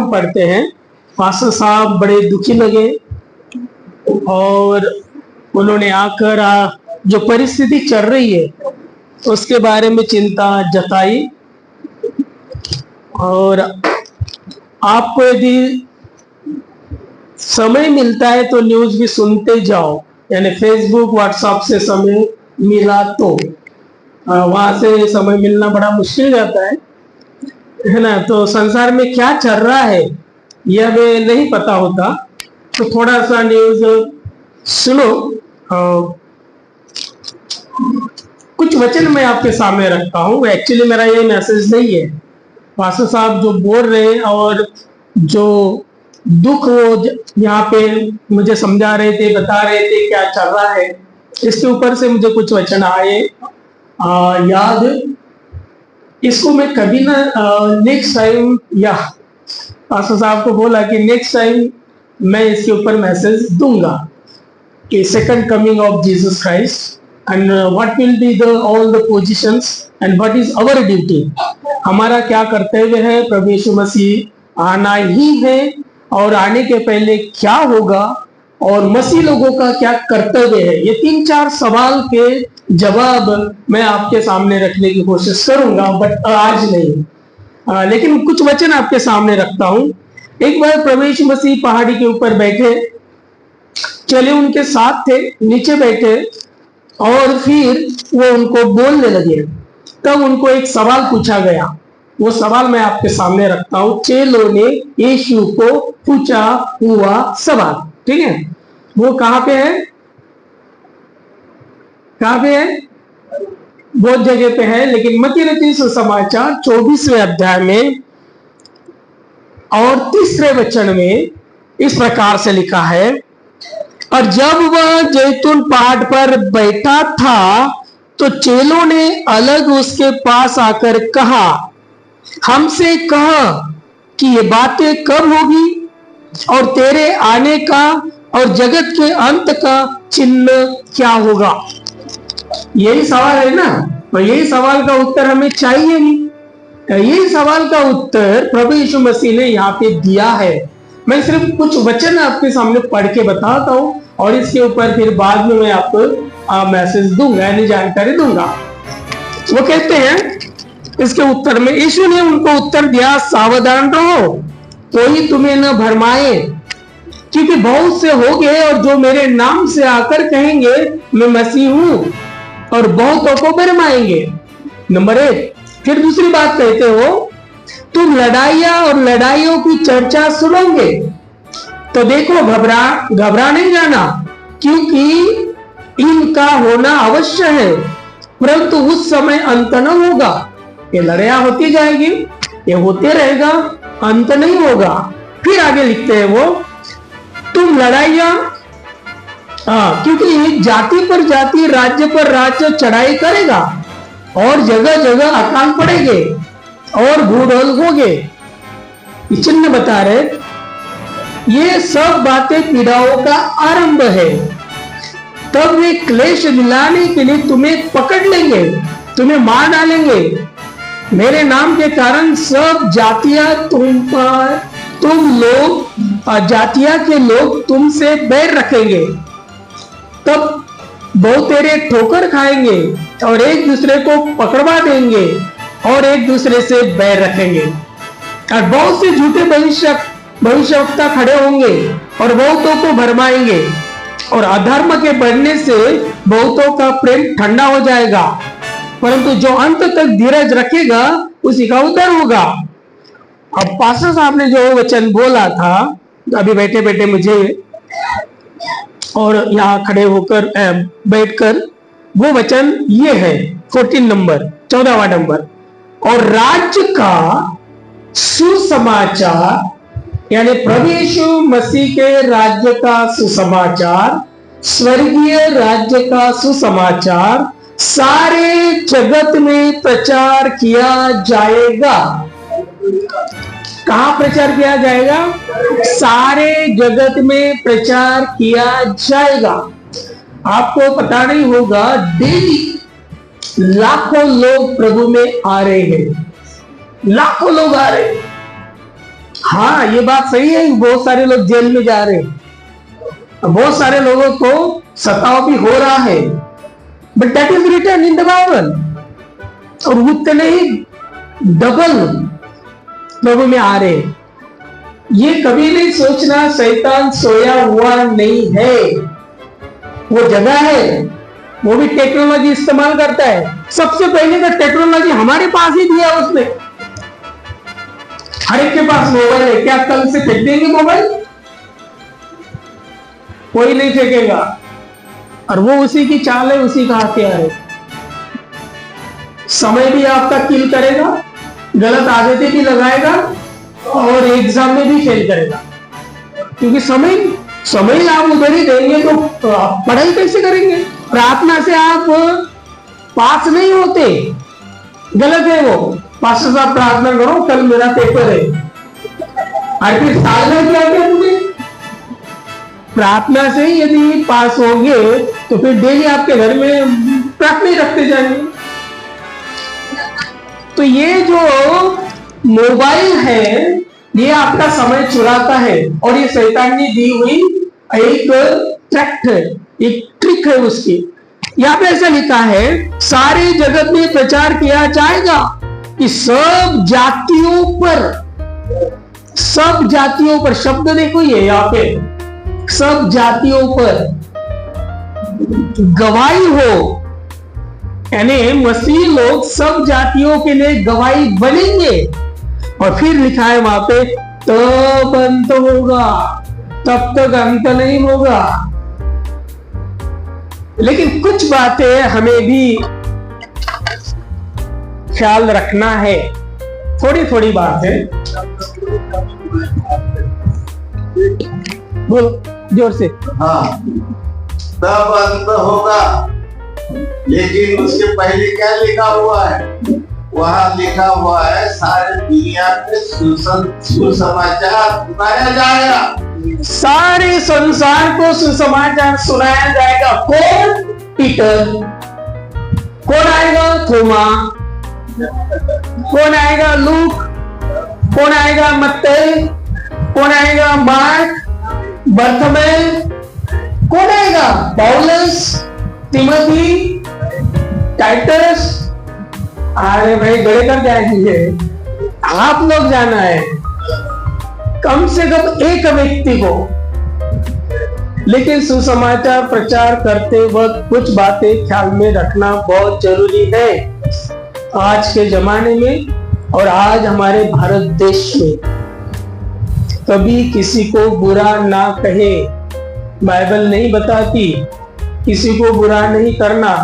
पढ़ते हैं। पास्टर साहब बड़े दुखी लगे और उन्होंने आकर जो परिस्थिति चल रही है उसके बारे में चिंता जताई। और आपको यदि समय मिलता है तो न्यूज़ भी सुनते जाओ, यानी फेसबुक व्हाट्सएप से समय मिला तो वहां से समय मिलना बड़ा मुश्किल जाता है ना। तो संसार में क्या चल रहा है यह हमें नहीं पता होता, तो थोड़ा सा न्यूज़ सुनो। कुछ वचन मैं आपके सामने रखता हूँ। एक्चुअली मेरा ये मैसेज नहीं है, पास्टर साहब जो बोल रहे हैं और जो दुख वो यहाँ पे मुझे समझा रहे थे, बता रहे थे क्या चल रहा है, इसके ऊपर से मुझे कुछ वचन आए याद। इसको मैं कभी ना नेक्स्ट टाइम, या पास्टर साहब को बोला कि नेक्स्ट टाइम मैं इसके ऊपर मैसेज दूंगा कि second coming of Jesus Christ and what will be the all the positions and what is our duty. हमारा क्या कर्तव्य है, प्रभु यीशु मसीह आना ही है और आने के पहले क्या होगा और मसीह लोगों का क्या कर्तव्य है। ये 3-4 सवाल के जवाब मैं आपके सामने रखने की कोशिश करूंगा, बट आज नहीं। लेकिन कुछ वचन आपके सामने रखता हूं। एक बार प्रभु यीशु मसीह पहाड़ी के ऊपर बैठे, चले उनके साथ थे, नीचे बैठे और फिर वो उनको बोलने लगे। तब उनको एक सवाल पूछा गया, वो सवाल मैं आपके सामने रखता हूं। चेलों ने यीशु को पूछा हुआ सवाल, ठीक है। वो कहां पे है, कहां पे है, बहुत जगह पे है, लेकिन मत्ती रचित सुसमाचार 24वें अध्याय में और 3रे वचन में इस प्रकार से लिखा है, और जब वह जैतून पहाड़ पर बैठा था तो चेलों ने अलग उसके पास आकर कहा, हमसे कहा कि ये बातें कब होगी और तेरे आने का और जगत के अंत का चिन्ह क्या होगा। यही सवाल है ना, तो यही सवाल का उत्तर हमें चाहिए नहीं। यही सवाल का उत्तर प्रभु यीशु मसीह ने यहाँ पे दिया है। मैं सिर्फ कुछ वचन आपके सामने पढ़ के बताता हूँ और इसके ऊपर फिर बाद में मैं आपको मैसेज दूंगा, यानी जानकारी दूंगा। वो कहते हैं इसके उत्तर में, यीशु ने उनको उत्तर दिया, सावधान रहो, कोई तुम्हें न भरमाए, क्योंकि बहुत से होंगे और जो मेरे नाम से आकर कहेंगे मैं मसीह हूं और बहुतों को भरमाएंगे। नंबर 1। फिर दूसरी बात कहते हो, तुम लड़ाइयां और लड़ाइयों की चर्चा सुनोगे तो देखो घबरा नहीं जाना, क्योंकि इनका होना अवश्य है, परंतु उस समय अंत न होगा। ये लड़ाइयां होती जाएगी, ये होते रहेगा, अंत नहीं होगा। फिर आगे लिखते हैं वो, तुम लड़ाइयां, क्योंकि जाति पर जाति, राज्य पर राज्य चढ़ाई करेगा और जगह जगह अकाल पड़ेंगे और भूडोल होंगे। चिन्ह बता रहे, ये सब बातें पीड़ाओं का आरंभ है, तब वे क्लेश दिलाने के लिए तुम्हें पकड़ लेंगे, तुम्हें मार डालेंगे। मेरे नाम के कारण सब जातियां जातियां के लोग तुमसे बैर रखेंगे, तब बहुतेरे ठोकर खाएंगे और एक दूसरे को पकड़वा देंगे और एक दूसरे से बैर रखेंगे। और बहुत से झूठे भविष्यवक्ता खड़े होंगे और बहुतों को भरमाएंगे, और अधर्म के बढ़ने से बहुतों का प्रेम ठंडा हो जाएगा, परंतु जो अंत तक धीरज रखेगा उसी का उद्धार होगा। अब पास्टर साहब ने जो वचन बोला था, अभी बैठे बैठे मुझे और यहाँ खड़े होकर बैठकर, वो वचन ये है 14वां नंबर, और राज्य का सुसमाचार, यानी प्रभु यीशु मसीह के राज्य का सुसमाचार, स्वर्गीय राज्य का सुसमाचार सारे जगत में प्रचार किया जाएगा। कहां प्रचार किया जाएगा? सारे जगत में प्रचार किया जाएगा। आपको पता नहीं होगा, डेली लाखों लोग प्रभु में आ रहे हैं, लाखों लोग आ रहे हैं। हाँ, ये बात सही है, बहुत सारे लोग जेल में जा रहे हैं, बहुत सारे लोगों को सताव भी हो रहा है, but that is written in the Bible. और उतने ही डबल लोगों में आ रहे। ये कभी नहीं सोचना शैतान सोया हुआ नहीं है, वो जगह है, वो भी टेक्नोलॉजी इस्तेमाल करता है। सबसे पहले तो टेक्नोलॉजी हमारे पास ही दिया उसने, हर एक के पास मोबाइल है। क्या कल से फेंक देंगे मोबाइल? कोई नहीं फेंकेगा, और वो उसी की चाल है, उसी का हथियार है। समय भी आपका किल करेगा, गलत आदतें भी लगाएगा, और एग्जाम में भी फेल करेगा, क्योंकि समय आप उधर ही देंगे तो आप पढ़ाई कैसे करेंगे? प्रार्थना से आप पास नहीं होते, गलत है वो। पास्टर साहब प्रार्थना करो, कल मेरा पेपर है, और फिर साल में क्या किया तुमने? प्रार्थना से यदि पास होंगे तो फिर डेली आपके घर में प्रार्थना ही रखते जाएंगे। तो ये जो मोबाइल है, ये आपका समय चुराता है, और ये शैतान ने दी हुई एक ट्रैक्ट है, एक ट्रिक है उसकी। यहाँ पे ऐसा लिखा है, सारे जगत में प्रचार किया जाएगा कि सब जातियों पर शब्द देखो, ये यहाँ पे सब जातियों पर गवाही हो, यानी मसीह लोग सब जातियों के लिए गवाही बनेंगे। और फिर लिखा है वहां पे, तब अंत होगा, तब तक अंत नहीं होगा। लेकिन कुछ बातें हमें भी ख्याल रखना है, थोड़ी थोड़ी बातें। बोल जोर से। हाँ, तब अंत होगा, लेकिन उसके पहले क्या लिखा हुआ है? वहाँ लिखा हुआ है, सारी दुनिया में सुसमाचार सुनाया जाएगा, सारे संसार को सुसमाचार सुनाया जाएगा। कौन? पीटर। कौन आएगा? थोमा। कौन आएगा? लूक। कौन आएगा? मत्तई। कौन आएगा? मार्क। बर्थमेल। कौन आएगा? पौलुस, तिमोथी, टाइटस। अरे भाई, बड़े कर जाएंगे, आप लोग जाना है, कम से कम एक व्यक्ति को। लेकिन सुसमाचार प्रचार करते वक्त कुछ बातें ख्याल में रखना बहुत जरूरी है। आज के जमाने में और आज हमारे भारत देश में कभी किसी को बुरा ना कहे, बाइबल नहीं बताती किसी को बुरा नहीं करना।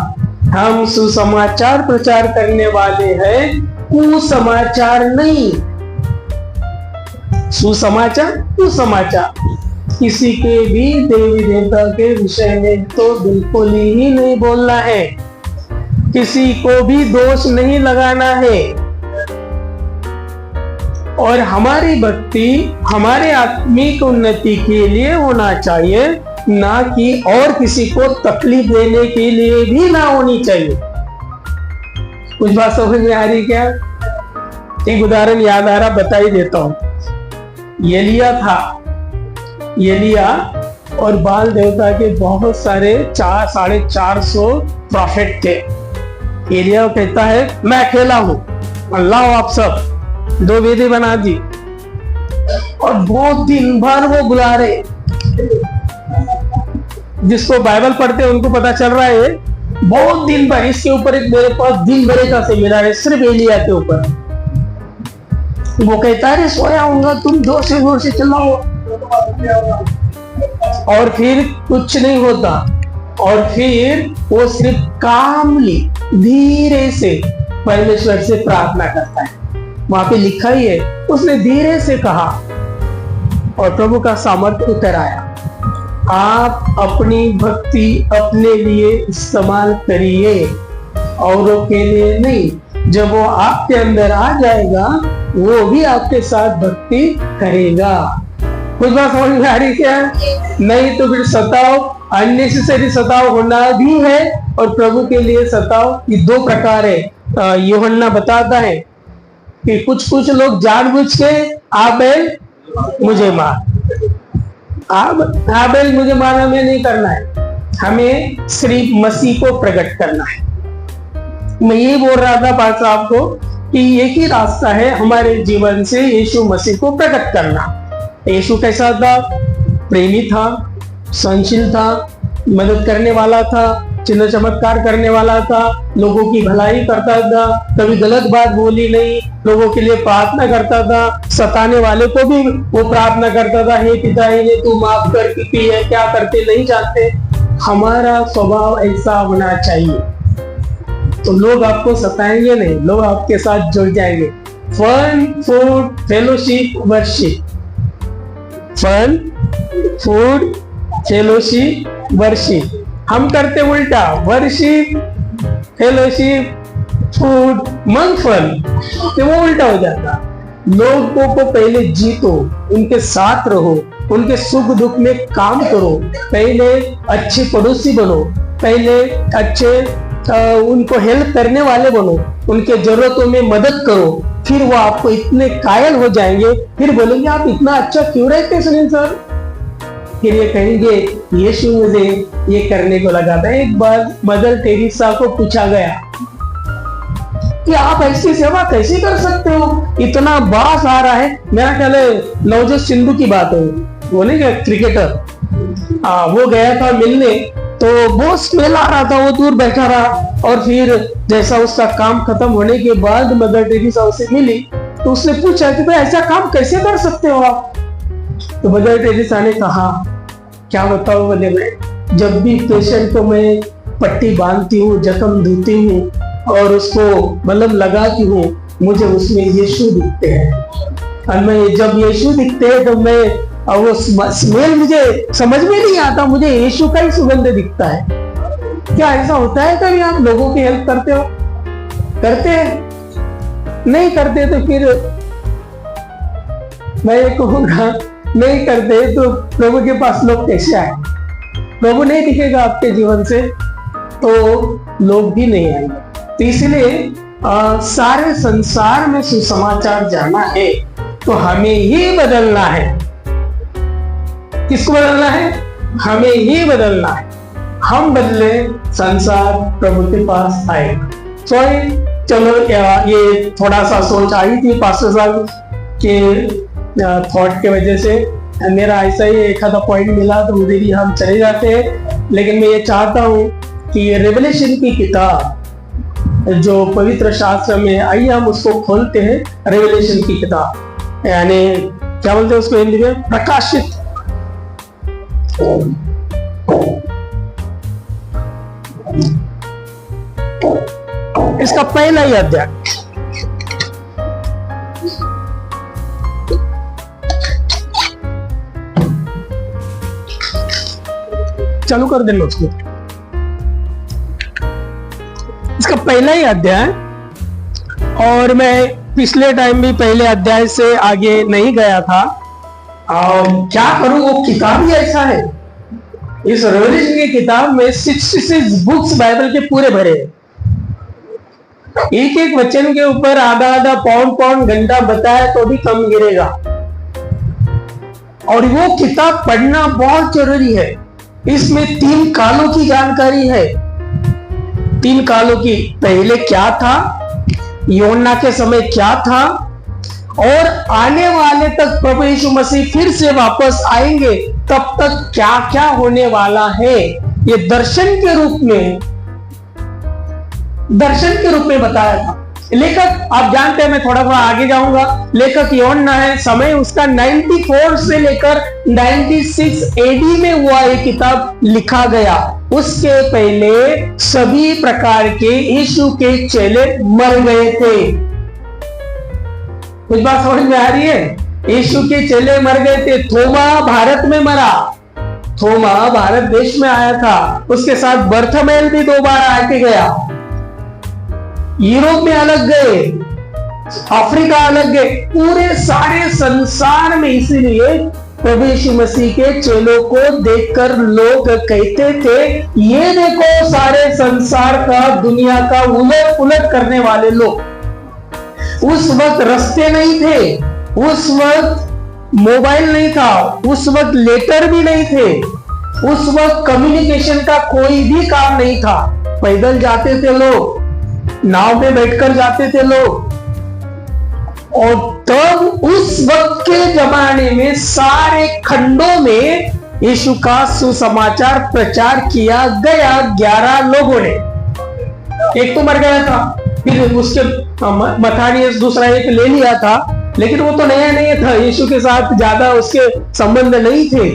हम सुसमाचार प्रचार करने वाले हैं, कुसमाचार नहीं। सुसमाचार, कुसमाचार किसी के भी देवी देवता के विषय में तो बिल्कुल ही नहीं बोलना है, किसी को भी दोष नहीं लगाना है। और हमारी भक्ति हमारे आत्मिक उन्नति के लिए होना चाहिए, ना कि और किसी को तकलीफ देने के लिए भी ना होनी चाहिए। कुछ बात समझ में आ रही क्या? एक उदाहरण याद आ रहा, बता ही देता हूं। एलिया था, एलिया और बाल देवता के बहुत सारे 450 प्रॉफिट थे। एलिया कहता है, मैं अकेला हूं, अल्लाह आप सब 2 वेदी बना दी, और बहुत दिन भर वो बुला रहे। जिसको बाइबल पढ़ते हैं उनको पता चल रहा है, बहुत दिन भर इसके ऊपर एक मेरे पास दिन भरे का सेमिनार है सिर्फ एलिया के ऊपर। वो कहता है, सोया होगा, तुम जोर से चिल्लाओ, और फिर कुछ नहीं होता। और फिर वो सिर्फ कामली धीरे से परमेश्वर से प्रार्थना करता है। वहां पे लिखा ही है, उसने धीरे से कहा और प्रभु का सामर्थ्य उतर आया। आप अपनी भक्ति अपने लिए इस्तेमाल करिए, औरों के लिए नहीं। जब वो आपके अंदर आ जाएगा, वो भी आपके साथ भक्ति करेगा। कुछ बात समझ में आ रही क्या? नहीं तो फिर सताव, अननेसेसरी सताव होना भी है, और प्रभु के लिए सताव ये 2 प्रकार है। यूहन्ना बताता है कि कुछ लोग जानबूझ के आबेल मुझे मार। अब हाबिल मुझे मार हमें नहीं करना है, हमें सिर्फ मसीह को प्रकट करना है। मैं ये बोल रहा था पास साहब को कि एक ही रास्ता है हमारे जीवन से यीशु मसीह को प्रकट करना। यीशु कैसा था? प्रेमी था, सहनशील था, मदद करने वाला था, चिन्ह चमत्कार करने वाला था, लोगों की भलाई करता था, कभी गलत बात बोली नहीं, लोगों के लिए प्रार्थना करता था, सताने वाले को भी वो प्रार्थना करता था, हे पिता इन्हें तू माफ कर, क्योंकि ये क्या करते नहीं जानते। हमारा स्वभाव ऐसा होना चाहिए, तो लोग आपको सताएंगे नहीं, लोग आपके साथ जुड़ जाएंगे। Fun, food, fellowship, worship. Fun, food, fellowship, worship. हम करते उल्टा, वर्शिप, फेलोशिप, फूड, मन फन, तो वो उल्टा हो जाता। लोगों को पहले जीतो, उनके साथ रहो, उनके सुख दुख में काम करो, पहले अच्छे पड़ोसी बनो, पहले अच्छे उनको हेल्प करने वाले बनो, उनके जरूरतों में मदद करो, फिर वो आपको इतने कायल हो जाएंगे, फिर बोलेंगे आप इतना अच्छा क्यों रहते सुनील सर। फिर ये कहेंगे यीशु मुझे ये करने को लगा था। एक बार मदर टेरेसा को पूछा गया कि आप ऐसी सेवा कैसे कर सकते हो, इतना बास आ रहा है। मेरा ख्याल है नवजोत सिंधु की बात है, वो नहीं क्या क्रिकेटर, वो गया था मिलने, तो बहुत स्मेल आ रहा था, वो दूर बैठा रहा, और फिर जैसा उसका काम खत्म होने के बाद मदर टेरेसा उसे मिली, तो उसने पूछा कि भाई ऐसा काम कैसे कर सकते हो आप। तो मदर टेरेसा ने कहा क्या बताओ, बोले मैं जब भी पेशेंट को मैं पट्टी बांधती हूँ, जख्म धोती हूँ और उसको मलहम लगाती हूँ, मुझे उसमें यीशु दिखते हैं, और मैं जब यीशु दिखते हैं तो मैं वो स्मेल मुझे समझ में नहीं आता, मुझे यीशु का ही सुगंध दिखता है। क्या ऐसा होता है कभी आप लोगों की हेल्प करते हो? करते हैं? नहीं करते तो फिर मैं ये कहूंगा, नहीं करते तो प्रभु के पास लोग कैसे आए? प्रभु नहीं दिखेगा आपके जीवन से तो लोग भी नहीं आएंगे। तो इसलिए सारे संसार में सुसमाचार जाना है तो हमें ही बदलना है। किसको बदलना है? हमें ही बदलना है। हम बदले, संसार प्रभु के पास आएगा। चलो ये थोड़ा सा सोच आई थी पास्टर साहब के थॉट के वजह से, मेरा ऐसा ही एक आधा पॉइंट मिला तो मुझे भी हम चले जाते हैं। लेकिन मैं ये चाहता हूँ कि रेवलेशन की किताब जो पवित्र शास्त्र में, आइए हम उसको खोलते हैं। रेवलेशन की किताब यानी क्या बोलते हैं उसको हिंदी में? प्रकाशित। इसका पहला ही अध्याय, चालू कर देना उसको। इसका पहला ही अध्याय, और मैं पिछले टाइम भी पहले अध्याय से आगे नहीं गया था, और क्या करूं, वो किताब ही ऐसा है। इस रेवलेशन की किताब में 66 बुक्स बाइबल के पूरे भरे हैं। एक एक वचन के ऊपर आधा आधा पौन घंटा बताया तो भी कम गिरेगा, और वो किताब पढ़ना बहुत जरूरी है। इसमें 3 कालों की जानकारी है। 3 कालों की, पहले क्या था, यूहन्ना के समय क्या था, और आने वाले तक प्रभु यीशु मसीह फिर से वापस आएंगे तब तक क्या क्या होने वाला है, ये दर्शन के रूप में बताया था। लेखक आप जानते हैं, मैं थोड़ा थोड़ा आगे जाऊंगा। लेखक यूहन्ना है, समय उसका 94 से लेकर 96 एडी में हुआ ये किताब लिखा गया। उसके पहले सभी प्रकार के यीशु के चेले मर गए थे। कुछ बात समझ में आ रही है? यीशु के चेले मर गए थे। थोमा भारत में मरा, थोमा भारत देश में आया था, उसके साथ बर्थमेल भी 2 बार आके गया। यूरोप में अलग गए, अफ्रीका अलग गए, पूरे सारे संसार में। इसीलिए प्रभु यीशु मसीह के चेलों को देखकर लोग कहते थे, ये देखो सारे संसार का, दुनिया का उलट पुलट करने वाले लोग। उस वक्त रास्ते नहीं थे, उस वक्त मोबाइल नहीं था, उस वक्त लेटर भी नहीं थे, उस वक्त कम्युनिकेशन का कोई भी काम नहीं था। पैदल जाते थे लोग, नाव में बैठकर जाते थे लोग। और तब उस वक्त के जमाने में सारे खंडों में यीशु का सुसमाचार प्रचार किया गया 11 लोगों ने। एक तो मर गया था, फिर उसके मथानियस दूसरा एक ले लिया था, लेकिन वो तो नया नहीं था, यीशु के साथ ज्यादा उसके संबंध नहीं थे।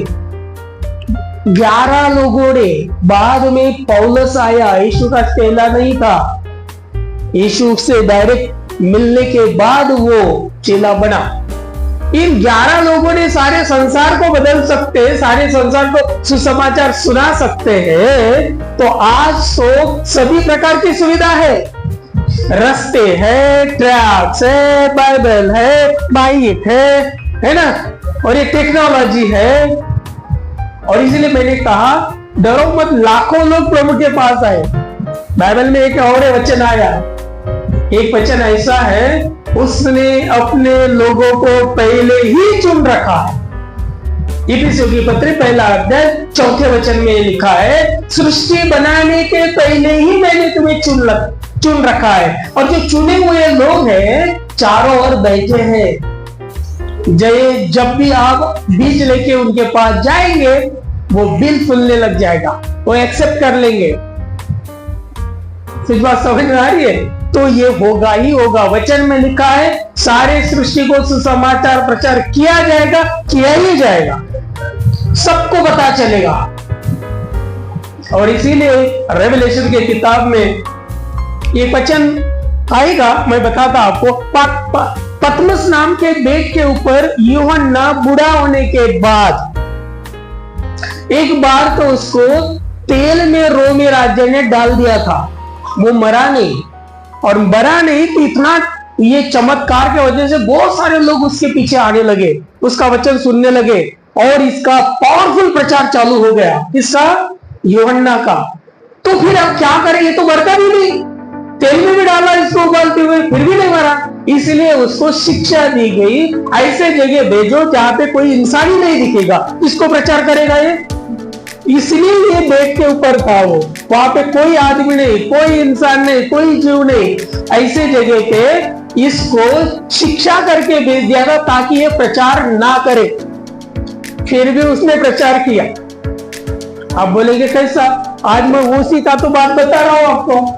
11 लोगों ने, बाद में पौलुस आया, यीशु का चेला नहीं था, यीशु से डायरेक्ट मिलने के बाद वो चेला बना। इन 11 लोगों ने सारे संसार को बदल सकते हैं, सारे संसार को सुसमाचार सुना सकते हैं। तो आज तो सभी प्रकार की सुविधा है, रास्ते है, ट्रैक्स है, बाइबल है, बाइक है ना, और ये टेक्नोलॉजी है। और इसलिए मैंने कहा डरो मत, लाखों लोग प्रभु के पास आए। बाइबल में एक और वचन आया, एक वचन ऐसा है, उसने अपने लोगों को पहले ही चुन रखा है। इफिसियों की पत्री 1 अध्याय 4 वचन में लिखा है, सृष्टि बनाने के पहले ही मैंने तुम्हें चुन रखा है। और जो चुने हुए लोग हैं चारों ओर बैठे हैं। जब भी आप बीज लेके उनके पास जाएंगे, वो बिल फुलने लग जाएगा, वो एक्सेप्ट कर लेंगे। कुछ बात समझ में आ रही है? तो ये होगा ही होगा। वचन में लिखा है सारे सृष्टि को सुसमाचार प्रचार किया जाएगा, किया ही जाएगा, सबको पता चलेगा। और इसीलिए रेवलेशन के किताब में ये वचन आएगा, मैं बताता आपको। पतमस नाम के बेट के ऊपर यूहन्ना बूढ़ा होने के बाद एक बार तो उसको तेल में रोमी राज्य ने डाल दिया था, वो मरा नहीं। और मरा नहीं तो इतना ये चमत्कार के वजह से बहुत सारे लोग उसके पीछे आने लगे, उसका वचन सुनने लगे, और इसका पावरफुल प्रचार चालू हो गया, इसका यूहन्ना का। तो फिर अब क्या करें, ये तो मरता भी नहीं, तेल में भी डाला इसको उबालते हुए, फिर भी नहीं मरा। इसलिए उसको शिक्षा दी गई, ऐसे जगह भेजो जहां पे कोई इंसान ही नहीं दिखेगा, इसको प्रचार करेगा ये। इसलिए ये बेट के ऊपर था, वो वहां पे कोई आदमी नहीं, कोई इंसान नहीं, कोई जीव नहीं, ऐसे जगह पे इसको शिक्षा करके भेज दिया था ताकि ये प्रचार ना करे। फिर भी उसने प्रचार किया। आप बोलेंगे कैसा? आज मैं उसी का तो बात बता रहा हूं आपको।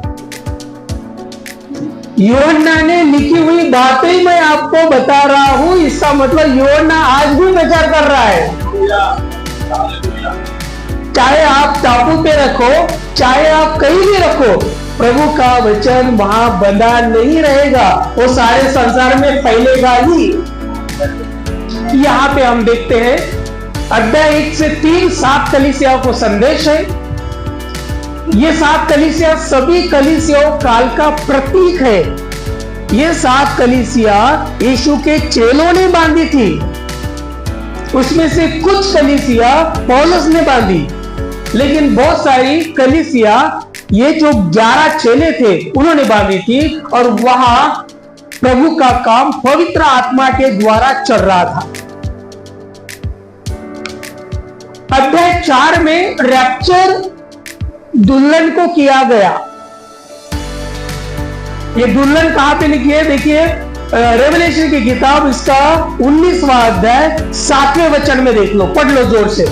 यूहन्ना ने लिखी हुई बातें मैं आपको बता रहा हूं, इसका मतलब यूहन्ना आज भी प्रचार कर रहा है। चाहे आप टापू पे रखो, चाहे आप कहीं भी रखो, प्रभु का वचन वहां बंधा नहीं रहेगा, वो सारे संसार में फैलेगा ही। यहाँ पे हम देखते हैं अध्याय 1 से 3 7 कलीसियाओं को संदेश है। ये 7 कलीसिया सभी कलीसियाओं काल का प्रतीक है। ये 7 कलीसिया यीशु के चेलों ने बांधी थी, उसमें से कुछ कलीसिया पौलुस ने बांधी, लेकिन बहुत सारी कलीसिया ये जो 11 चेले थे उन्होंने बांधी थी। और वहां प्रभु का काम पवित्र आत्मा के द्वारा चल रहा था। अध्याय 4 में रैप्चर दुल्हन को किया गया। ये दुल्हन कहां पे लिखी है? देखिए रेवलेशन की किताब, इसका 19वां अध्याय 7वें वचन में देख लो, पढ़ लो जोर से।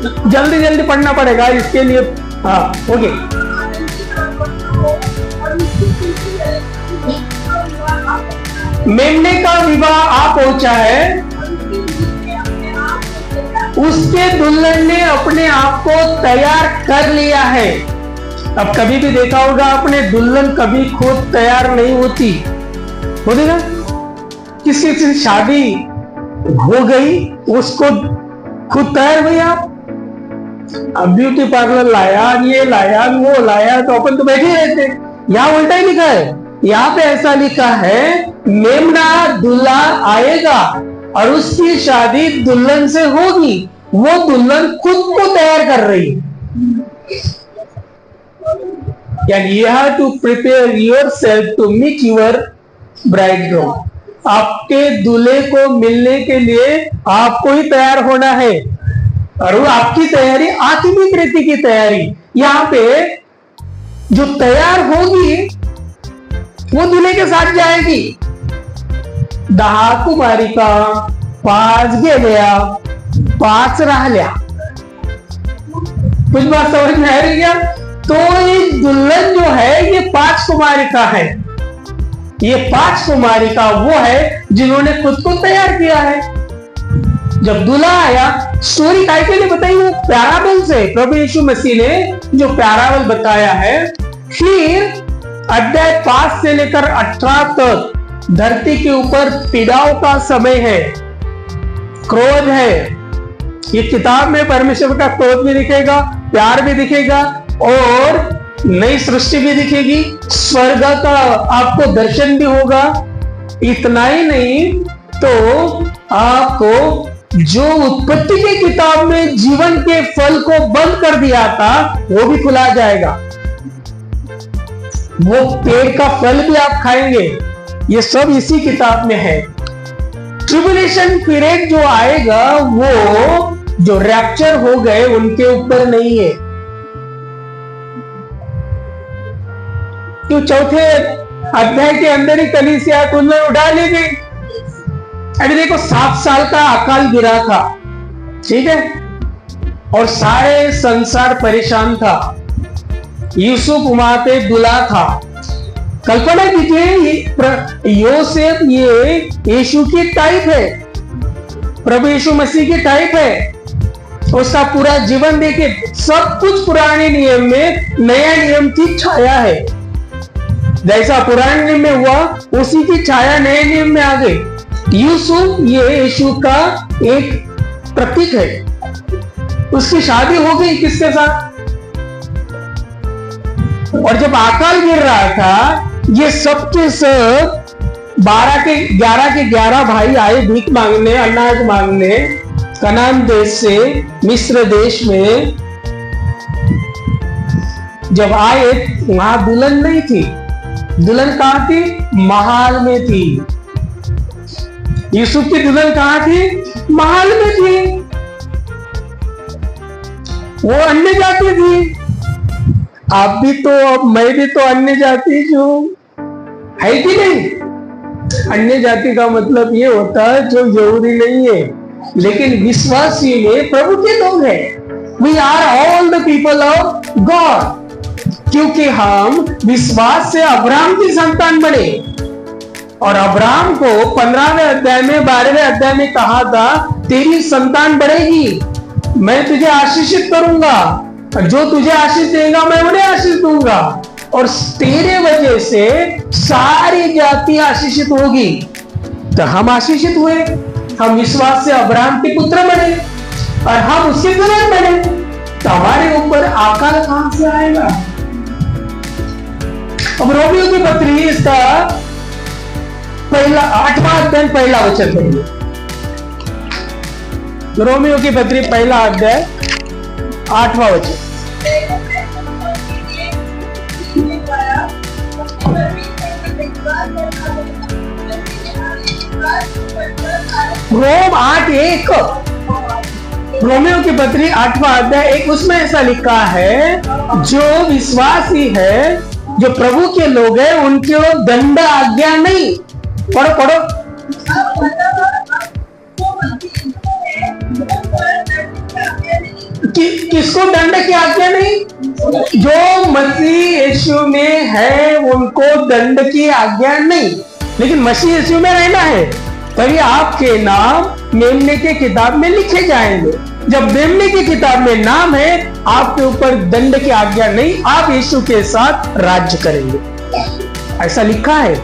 जल्दी जल्दी पढ़ना पड़ेगा इसके लिए। हाँ ओके। मेमने का विवाह आ पहुंचा है, उसके दुल्हन ने अपने आप को तैयार कर लिया है। अब कभी भी देखा होगा आपने, दुल्हन कभी खुद तैयार नहीं होती, होती ना? किसी से शादी हो गई, उसको खुद तैयार हुई आप? अब ब्यूटी पार्लर लाया, ये लाया, वो लाया, तो अपन तो बैठे रहते। यहाँ उल्टा ही लिखा है, यहाँ पे ऐसा लिखा है मेमना दूल्हा आएगा और उसकी शादी दुल्हन से होगी, वो दुल्हन खुद को तैयार कर रही है। You have to prepare yourself to meet your bridegroom. आपके दूल्हे को मिलने के लिए आपको ही तैयार होना है, और वो आपकी तैयारी आत्मिक रीति की तैयारी। यहाँ पे जो तैयार होगी वो दूल्हे के साथ जाएगी। 10 कुमारिका 5 गेल्या 5 राहिल्या। कुछ बात समझ में आ रही क्या? तो ये दुल्हन जो है ये 5 कुमारिका है। ये 5 कुमारिका वो है जिन्होंने खुद को तैयार किया है। जब दूल्हा आया, स्टोरी काय के लिए बताई? वो पैराबल से प्रभु यीशु मसीह ने जो पैराबल बताया है। फिर अध्याय 5 से लेकर 18 तक धरती के ऊपर पीड़ाओं का समय है, क्रोध है। ये किताब में परमेश्वर का क्रोध भी दिखेगा, प्यार भी दिखेगा और नई सृष्टि भी दिखेगी, स्वर्ग का आपको दर्शन भी होगा। इतना ही नहीं तो आपको जो उत्पत्ति की किताब में जीवन के फल को बंद कर दिया था वो भी खुला जाएगा। वो पेड़ का फल भी आप खाएंगे। ये सब इसी किताब में है। ट्रिब्यूलेशन पीरियड जो आएगा वो जो रैप्चर हो गए उनके ऊपर नहीं है। तो चौथे अध्याय के अंदर ही कलीसिया को उठा ली गई। अभी देखो 7 साल का अकाल गिरा था, ठीक है, और सारे संसार परेशान था। यूसुफ वहां पे दूल्हा था। कल्पना कीजिए योसेफ ये यीशु की टाइप है, प्रभु यीशु मसीह की टाइप है। उसका पूरा जीवन देखिए, सब कुछ पुराने नियम में नया नियम की छाया है। जैसा पुराने नियम में हुआ उसी की छाया नए नियम में आ गई। यूसुफ ये यीशु का एक प्रतीक है। उसकी शादी हो गई किसके साथ? और जब अकाल गिर रहा था, ये सब के सब 11 के 11 भाई आए भीख मांगने, अनाज मांगने कनान देश से मिस्र देश में। जब आए वहां दुल्हन नहीं थी। दुल्हन कहां थी? महल में थी। यूसुफ की दुल्हन कहां थी? महल में थी। वो अन्य जाति थी। आप भी तो, अब मैं भी तो अन्य जाति हूं, है कि नहीं? अन्य जाति का मतलब ये होता है जो यहूदी नहीं है लेकिन विश्वासी में प्रभु के लोग हैं। We are all the people of God. क्योंकि हम विश्वास से अब्राहम की संतान बने। और अब्राहम को 15वें अध्याय में 12वें अध्याय में कहा था तेरी संतान बढ़ेगी, मैं तुझे आशीषित करूंगा, और जो तुझे आशीष देगा मैं उन्हें आशीष दूंगा, और तेरे वजह से सारी जाति आशीषित होगी। तो हम आशीषित हुए। हम विश्वास से अब्राहम के पुत्र बने और हम उसके दुल्हन बने। तो हमारे ऊपर अकाल कहां से आएगा? अब रोमियो की पत्री इसका पहला 8वां अध्याय पहला वचन पढ़िए। रोमियो की पत्री पहला अध्याय 8वां वचन। रोम 8:1 रोमियो की पत्री 8वां अध्याय 1 उसमें ऐसा लिखा है जो विश्वासी है, जो प्रभु के लोग हैं, उनके दंड आज्ञा नहीं। पढ़ो पढ़ो। किसको दंड की आज्ञा नहीं? जो मसीह यीशु में है उनको दंड की आज्ञा नहीं, लेकिन मसीह यीशु में रहना है तभी आपके नाम मेमने के किताब में लिखे जाएंगे। जब मेमने की किताब में नाम है, आपके ऊपर दंड की आज्ञा नहीं, आप यीशु के साथ राज्य करेंगे। ऐसा लिखा है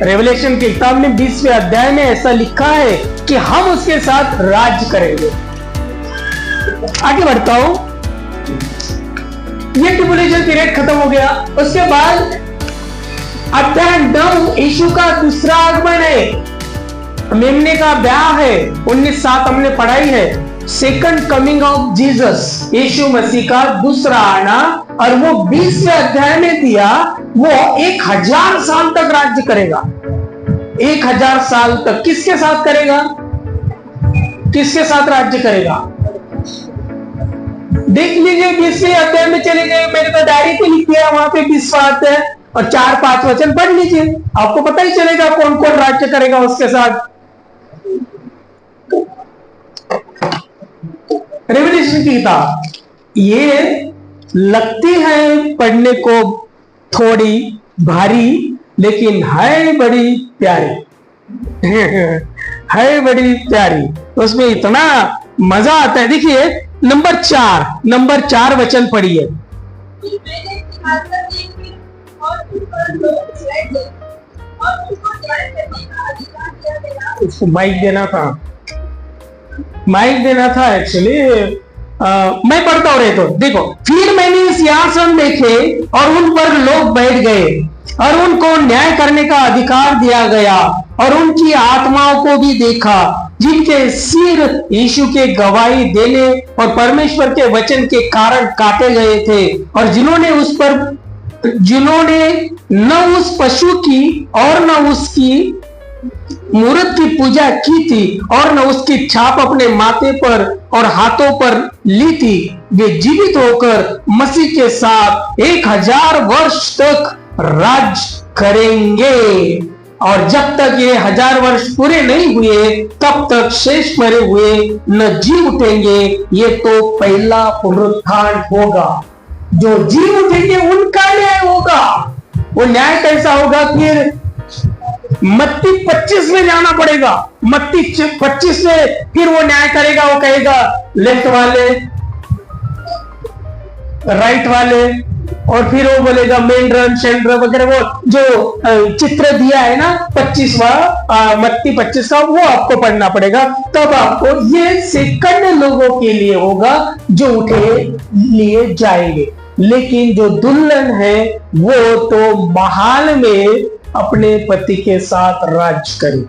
रेवलेशन की किताब में 20वें अध्याय में ऐसा लिखा है कि हम उसके साथ राज्य करेंगे। आगे बढ़ता हूं। ये ट्रिब्यूलेशन पीरियड खत्म हो गया। उसके बाद अध्याय 9 यीशु का दूसरा आगमन है, मेमने का ब्याह है। 19:7 हमने पढ़ाई है। सेकंड कमिंग ऑफ जीसस, यीशु मसीह का दूसरा आना, और वो 20वें अध्याय में दिया। वो 1000 साल तक राज्य करेगा। 1000 साल तक किसके साथ करेगा? किसके साथ राज्य करेगा? देख लीजिए 20वें अध्याय में चले गए, मैंने तो डायरी पे लिख दिया, वहां पे 20 बात है और 4-5 वचन पढ़ लीजिए, आपको पता ही चलेगा कौन कौन राज्य करेगा उसके साथ। रेवलेशन की किताब ये लगती है पढ़ने को थोड़ी भारी, लेकिन है बड़ी प्यारी है बड़ी प्यारी, उसमें इतना मजा आता है। देखिए नंबर 4 वचन पढ़िए। उसको माइक देना था एक्चुअली, मैं पढ़ता हूं तो देखो। फिर मैंने इस सिंहासन देखे और उन पर लोग बैठ गए और उनको न्याय करने का अधिकार दिया गया, और उनकी आत्माओं को भी देखा जिनके सिर यीशु के गवाही देने और परमेश्वर के वचन के कारण काटे गए थे, और जिन्होंने न उस पशु की और न उसकी मूर्त की पूजा की थी और न उसकी छाप अपने माथे पर और हाथों पर ली थी, वे जीवित होकर मसीह के साथ 1000 वर्ष तक राज करेंगे, और जब तक ये 1000 वर्ष पूरे नहीं हुए तब तक शेष मरे हुए न जी उठेंगे। ये तो पहला पुनरुत्थान होगा। जो जी उठेंगे उनका न्याय होगा। वो न्याय कैसा होगा? फिर मत्ती 25 में जाना पड़ेगा। मत्ती 25 में फिर वो न्याय करेगा। वो कहेगा लेफ्ट वाले, राइट वाले, और फिर वो बोलेगा मेंढरन शेंढर वगैरह, वो जो चित्र दिया है ना 25वां मत्ती 25 का, वो आपको पढ़ना पड़ेगा। तब आपको ये सेकंड लोगों के लिए होगा जो उठे लिए जाएंगे, लेकिन जो दुल्हन है वो तो महाल में अपने पति के साथ राज करे।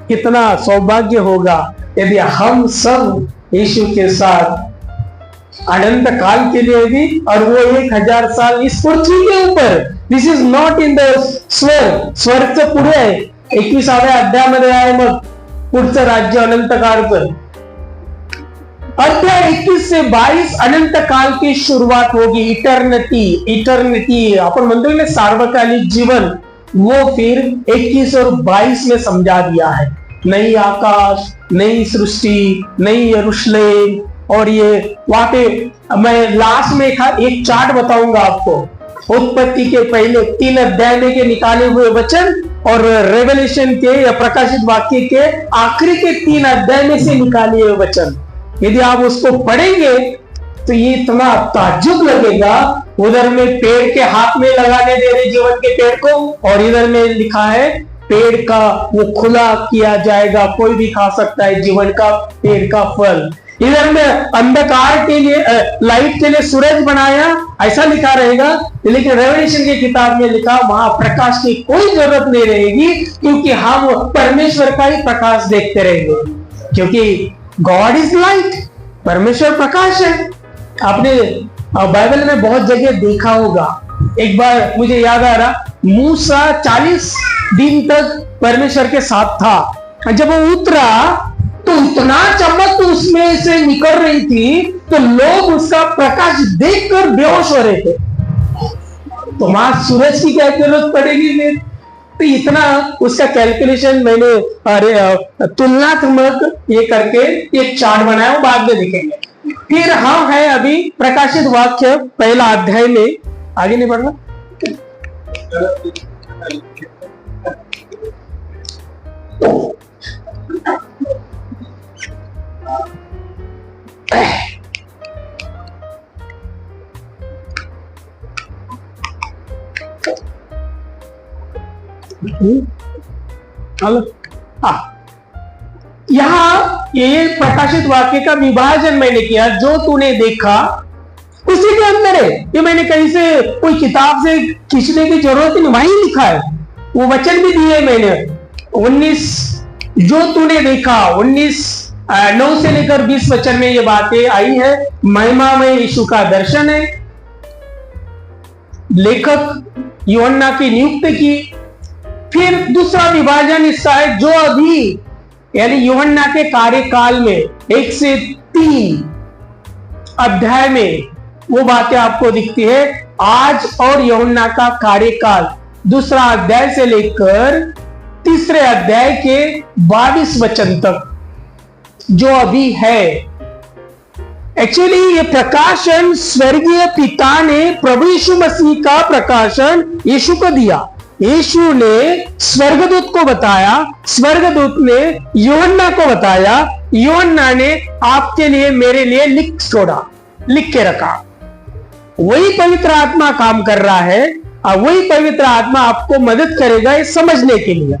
कितना सौभाग्य होगा यदि हम सब यीशु के साथ अनंत काल के लिए भी, और वो 1000 साल इस पृथ्वी के ऊपर। This is not in the स्वर्ग से पुढे आहे, 21व्या अध्यायामध्ये आहे मग पुढचं राज्य अनंत काळचं। अध्याय 21 से 22 अनंत काल की शुरुआत होगी। इटर्निटी अपन म्हणतो ना सार्वकालिक जीवन, वो फिर 21 और 22 में समझा दिया है। नई आकाश, नई सृष्टि, नई यरूशलेम, और ये वहां पे मैं लास्ट में एक चार्ट बताऊंगा आपको। उत्पत्ति के पहले 3 अध्याय में के निकाले हुए वचन और रेवलेशन के या प्रकाशित वाक्य के आखिरी के 3 अध्याय में से निकाले हुए वचन, यदि आप उसको पढ़ेंगे तो ये इतना ताज्जुब लगेगा। उधर में पेड़ के हाथ में लगाने दे रहे जीवन के पेड़ को, और इधर में लिखा है पेड़ का वो खुला किया जाएगा, कोई भी खा सकता है जीवन का पेड़ का फल। इधर में अंधकार के लिए लाइट के लिए सूरज बनाया, ऐसा लिखा रहेगा, लेकिन रेवलेशन की किताब में लिखा वहां प्रकाश की कोई जरूरत नहीं रहेगी, क्योंकि हम परमेश्वर का ही प्रकाश देखते रहेंगे, क्योंकि गॉड इज लाइट, परमेश्वर प्रकाश है। आपने बाइबल में बहुत जगह देखा होगा। एक बार मुझे याद आ रहा, मूसा 40 दिन तक परमेश्वर के साथ था। जब वो उतरा तो इतना चमक उसमें से निकल रही थी तो लोग उसका प्रकाश देखकर बेहोश हो रहे थे। तो वहां सूरज की क्या जरूरत पड़ेगी फिर? तो इतना उसका कैलकुलेशन मैंने तुलनात्मक ये करके एक चार्ट बनाया, बाद में दिखेंगे। फिर हम है अभी प्रकाशित वाक्य पहला अध्याय में, आगे नहीं बढ़ना। यहाँ ये प्रकाशित वाक्य का विभाजन मैंने किया। जो तूने देखा उसी के अंदर है, ये मैंने कहीं से कोई किताब से खींचने की जरूरत नहीं, वहीं लिखा है। वो वचन भी दिए मैंने 19 जो तूने देखा 9 से लेकर 20 वचन में ये बातें आई है। महिमा में यीशु का दर्शन है, लेखक यूहन्ना की नियुक्ति की, फिर दूसरा विभाजन हिस्सा है जो अभी यानी यूहन्ना के कार्यकाल में 1 से 3 अध्याय में वो बातें आपको दिखती है। आज और यूहन्ना का कार्यकाल दूसरा अध्याय से लेकर तीसरे अध्याय के 22 वचन तक जो अभी है। एक्चुअली ये प्रकाशन स्वर्गीय पिता ने प्रभु यीशु मसीह का प्रकाशन यीशु को दिया। यीशु ने स्वर्गदूत को बताया, स्वर्गदूत ने यूहन्ना को बताया, यूहन्ना ने आपके लिए मेरे लिए लिख छोड़ा, लिख के रखा। वही पवित्र आत्मा काम कर रहा है और वही पवित्र आत्मा आपको मदद करेगा ये समझने के लिए,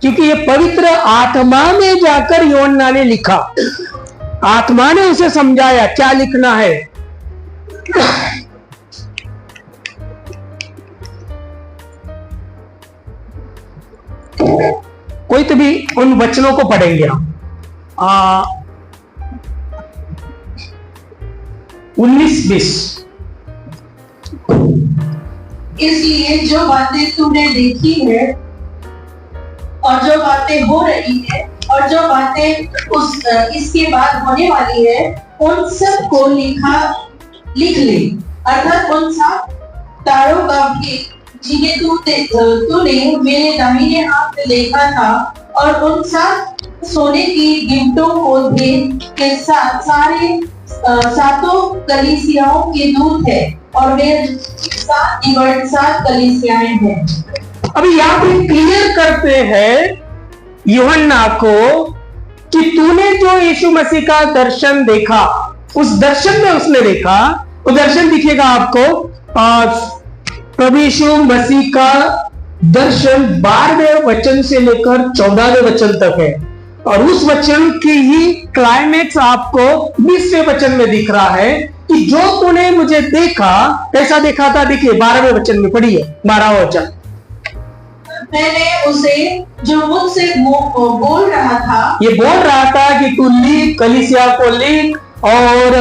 क्योंकि ये पवित्र आत्मा में जाकर यूहन्ना ने लिखा, आत्मा ने उसे समझाया क्या लिखना है। कोई तो भी उन वचनों को पढ़ेंगे हम। 19-20। इसलिए जो बातें तुमने देखी है और जो बातें हो रही है और जो बातें इसके बाद होने वाली है, उन सब को लिख ले, अर्थात उन 7 तारों का भी जिन्हें तूने मेरे दाहिने हाथ में देखा था, और उन 7 सोने की गिफ्टों को भेद के साथ सारे 7 कलीसियाओं के दूत है, और वे 7 कलीसियाएं हैं। अभी यहाँ पे क्लियर करते हैं यूहन्ना को कि तूने जो यीशु मसीह का दर्शन देखा, उस दर्शन में उसने देखा, वो दर्शन दिखेगा आपको। प्रभु यीशु मसीह का दर्शन 12वें वचन से लेकर 14वें वचन तक है, और उस वचन की ही क्लाइमेक्स आपको 20वें वचन में दिख रहा है कि जो तूने मुझे देखा, कैसा देखा था? देखिए 12वें वचन में पढ़िए, 12वां वचन। मैंने उसे जो मुझसे बोल रहा था, ये बोल रहा था कि तू लिख, कलीसिया को लिख और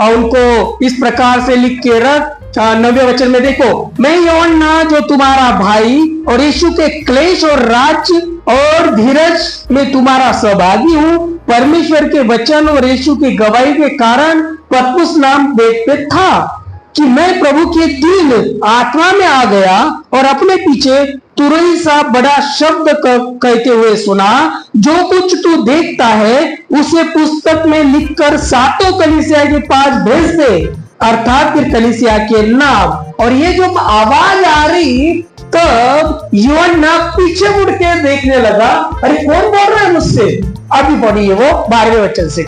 उनको इस प्रकार से लिख के रख। 9वें वचन में देखो, मैं यूहन्ना जो तुम्हारा भाई और यीशु के क्लेश और राज्य और धीरज में तुम्हारा सहभागी हूँ, परमेश्वर के वचन और यीशु की गवाही के कारण पतमुस नाम बेट पे था कि मैं प्रभु के दिन आत्मा में आ गया और अपने पीछे तुरही सा बड़ा शब्द कहते हुए सुना, जो कुछ तू देखता है उसे पुस्तक में लिखकर 7 कलीसिया के पास भेज दे, अर्थात फिर कलीसिया के नाम। और ये जो आवाज आ रही, तब यूहन्ना पीछे मुड़ के देखने लगा, अरे कौन बोल रहा है मुझसे? अभी पढ़िए वो 12वें वचन से।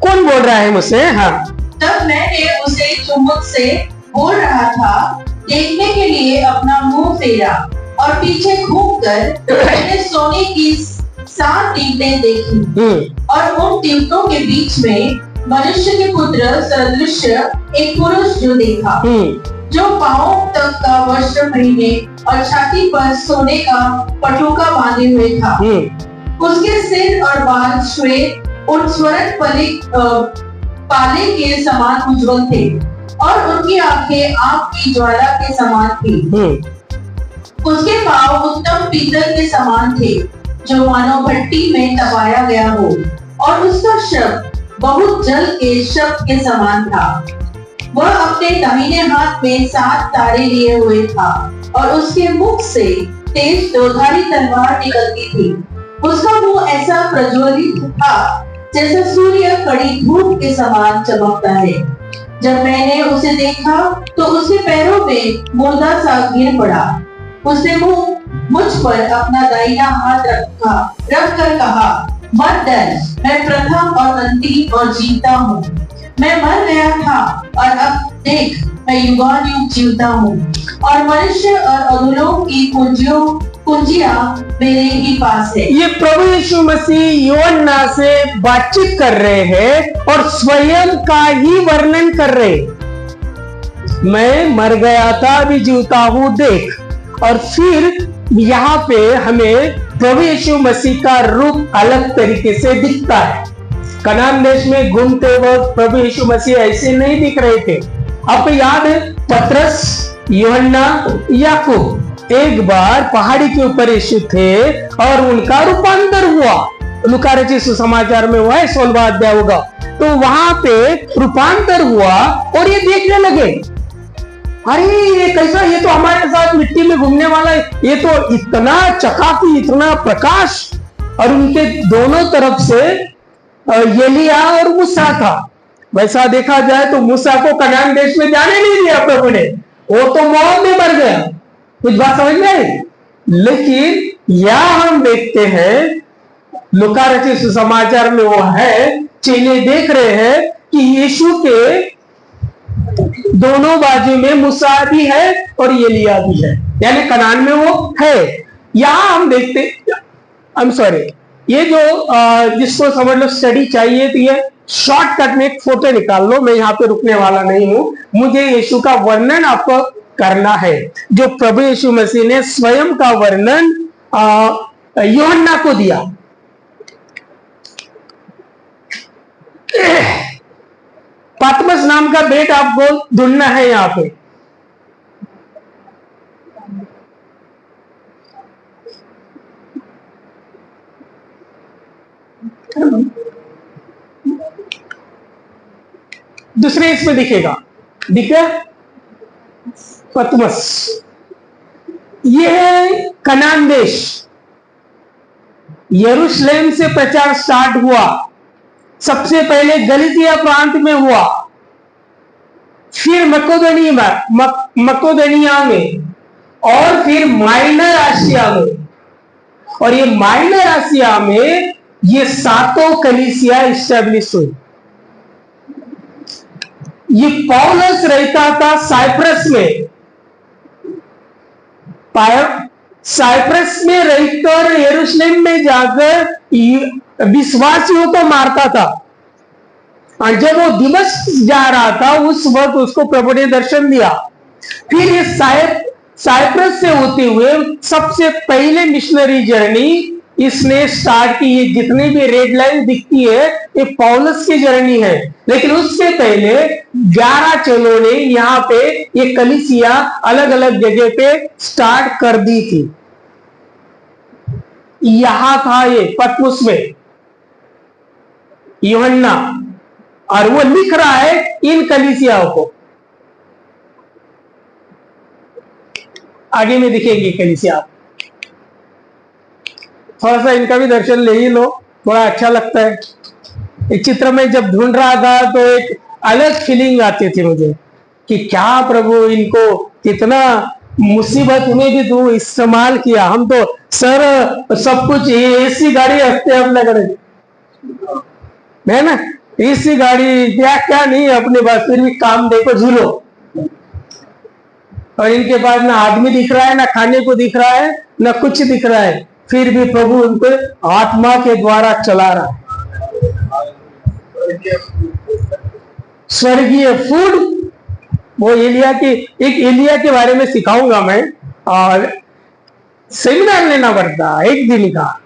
कौन बोल रहा है मुझसे? हाँ। तब मैंने उसे जो मुझसे बोल रहा था देखने के लिए अपना मुंह फेरा, और पीछे घूमकर मैंने सोने की 7 टीटें देखी, और उन टीटों के बीच में मनुष्य के पुत्र सदृश एक पुरुष जो देखा, जो पांव तक का वस्त्र पहने और छाती पर सोने का पटुका बांधे हुए था। उसके सिर और बाल श्वेत और स्वर्ण पाले के समान उज्जवल थे, और उनकी आंखें आग की ज्वाला के समान थी। उसके पांव उत्तम पीतल के समान थे, जो मानो भट्टी में तपाया गया हो, और उसका शब्द बहुत जल के शब्द के समान था। वह अपने दाहिने हाथ में 7 तारे लिए हुए था, और उसके मुख से तेज दोधारी तलवार निकलती थी। उसका मुंह ऐसा प्रज्वलित था जैसे सूर्य कड़ी धूप के समान चमकता है। जब मैंने उसे देखा तो उसके पैरों में मुर्दा सा गिर पड़ा। उसने मुझ पर अपना दाहिना हाथ रखकर कहा, मत डर, मैं प्रथम और अंतिम और जीता हूँ। मैं मर गया था और अब देख मैं युगानुयुग जीवता हूँ, और मनुष्य और अधोलोक की कुंजियां मेरे ही पास है। ये प्रभु यीशु मसीह यूहन्ना से बातचीत कर रहे हैं और स्वयं का ही वर्णन कर रहे हैं। मैं मर गया था, अभी जीवता हूँ, देख। और फिर यहाँ पे हमें प्रभु यीशु मसीह का रूप अलग तरीके से दिखता है। कनान देश में घूमते वक्त प्रभु यीशु मसीह ऐसे नहीं दिख रहे थे। आपको याद है? पतरस, यूहन्ना, याकूब, एक बार पहाड़ी के ऊपर यीशु थे और उनका रूपांतर हुआ। लूका रचित सुसमाचार में हुआ है 16वां अध्याय होगा। तो वहां पे रूपांतर हुआ और ये देखने लगे, अरे ये कैसा, ये तो हमारे साथ मिट्टी में घूमने वाला है, ये तो इतना चकाकी, इतना प्रकाश। और उनके दोनों तरफ से एलिया और मूसा था। वैसा देखा जाए तो मूसा को कनान देश में जाने नहीं दिया प्रभु ने, वो तो मौत में मर गया। कुछ बात समझ में आई? लेकिन यह हम देखते हैं लूका रचित सुसमाचार में वो है, चेले देख रहे हैं कि यीशु के दोनों बाजू में मूसा भी है और एलिया भी है, यानी कनान में वो है। यहां हम देखते, आई एम सॉरी, ये जो जिसको समझ लो स्टडी चाहिए तो ये शॉर्टकट में एक फोटो निकाल लो। मैं यहाँ पे रुकने वाला नहीं हूं, मुझे यीशु का वर्णन आपको करना है, जो प्रभु यीशु मसीह ने स्वयं का वर्णन यूहन्ना को दिया। पतमस नाम का बेट आपको ढूंढना है यहां पे। दूसरे इसमें दिखेगा, दिखे पतमस। यह है कनान देश। यरूशलेम से प्रचार स्टार्ट हुआ, सबसे पहले गलीतिया प्रांत में हुआ, फिर मकोदनिया में और फिर माइनर आसिया में। और ये माइनर आसिया में ये 7 कलीसिया इस्टेब्लिश हुई। ये पौलुस रहता था साइप्रस में, साइप्रस में रहकर यरूशलेम में जाकर विश्वासियों को मारता था। और जब वो दिमश्क जा रहा था उस वक्त उसको प्रभु ने दर्शन दिया। फिर ये साइप्रस से होते हुए सबसे पहले मिशनरी जर्नी इसने स्टार्ट की। ये जितनी भी रेड लाइन दिखती है ये पौलुस की जर्नी है। लेकिन उससे पहले 11 चेलों ने यहाँ पे ये कलीसिया अलग अलग जगह पे स्टार्ट कर दी थी। यहां था ये पतमुस में यूहन्ना, और वो लिख रहा है इन कलीसियाओं को। आगे में दिखेंगे कलीसिया, थोड़ा सा इनका भी दर्शन ले ही लो, बड़ा अच्छा लगता है। इस चित्र में जब ढूंढ रहा था तो एक अलग फीलिंग आती थी मुझे कि क्या प्रभु इनको कितना मुसीबत में भी तू इस्तेमाल किया। हम तो सर सब कुछ एसी गाड़ी रखते हैं अपने घर है ना, एसी गाड़ी क्या क्या नहीं अपने पास, फिर भी काम देखो जीरो। और इनके पास ना आदमी दिख रहा है, ना खाने को दिख रहा है, ना कुछ दिख रहा है, फिर भी प्रभु उनको आत्मा के द्वारा चला रहा है। स्वर्गीय फूड, वो एलिया की, एक एलिया के बारे में सिखाऊंगा मैं, और सेमिनार लेना पड़ता एक दिन का।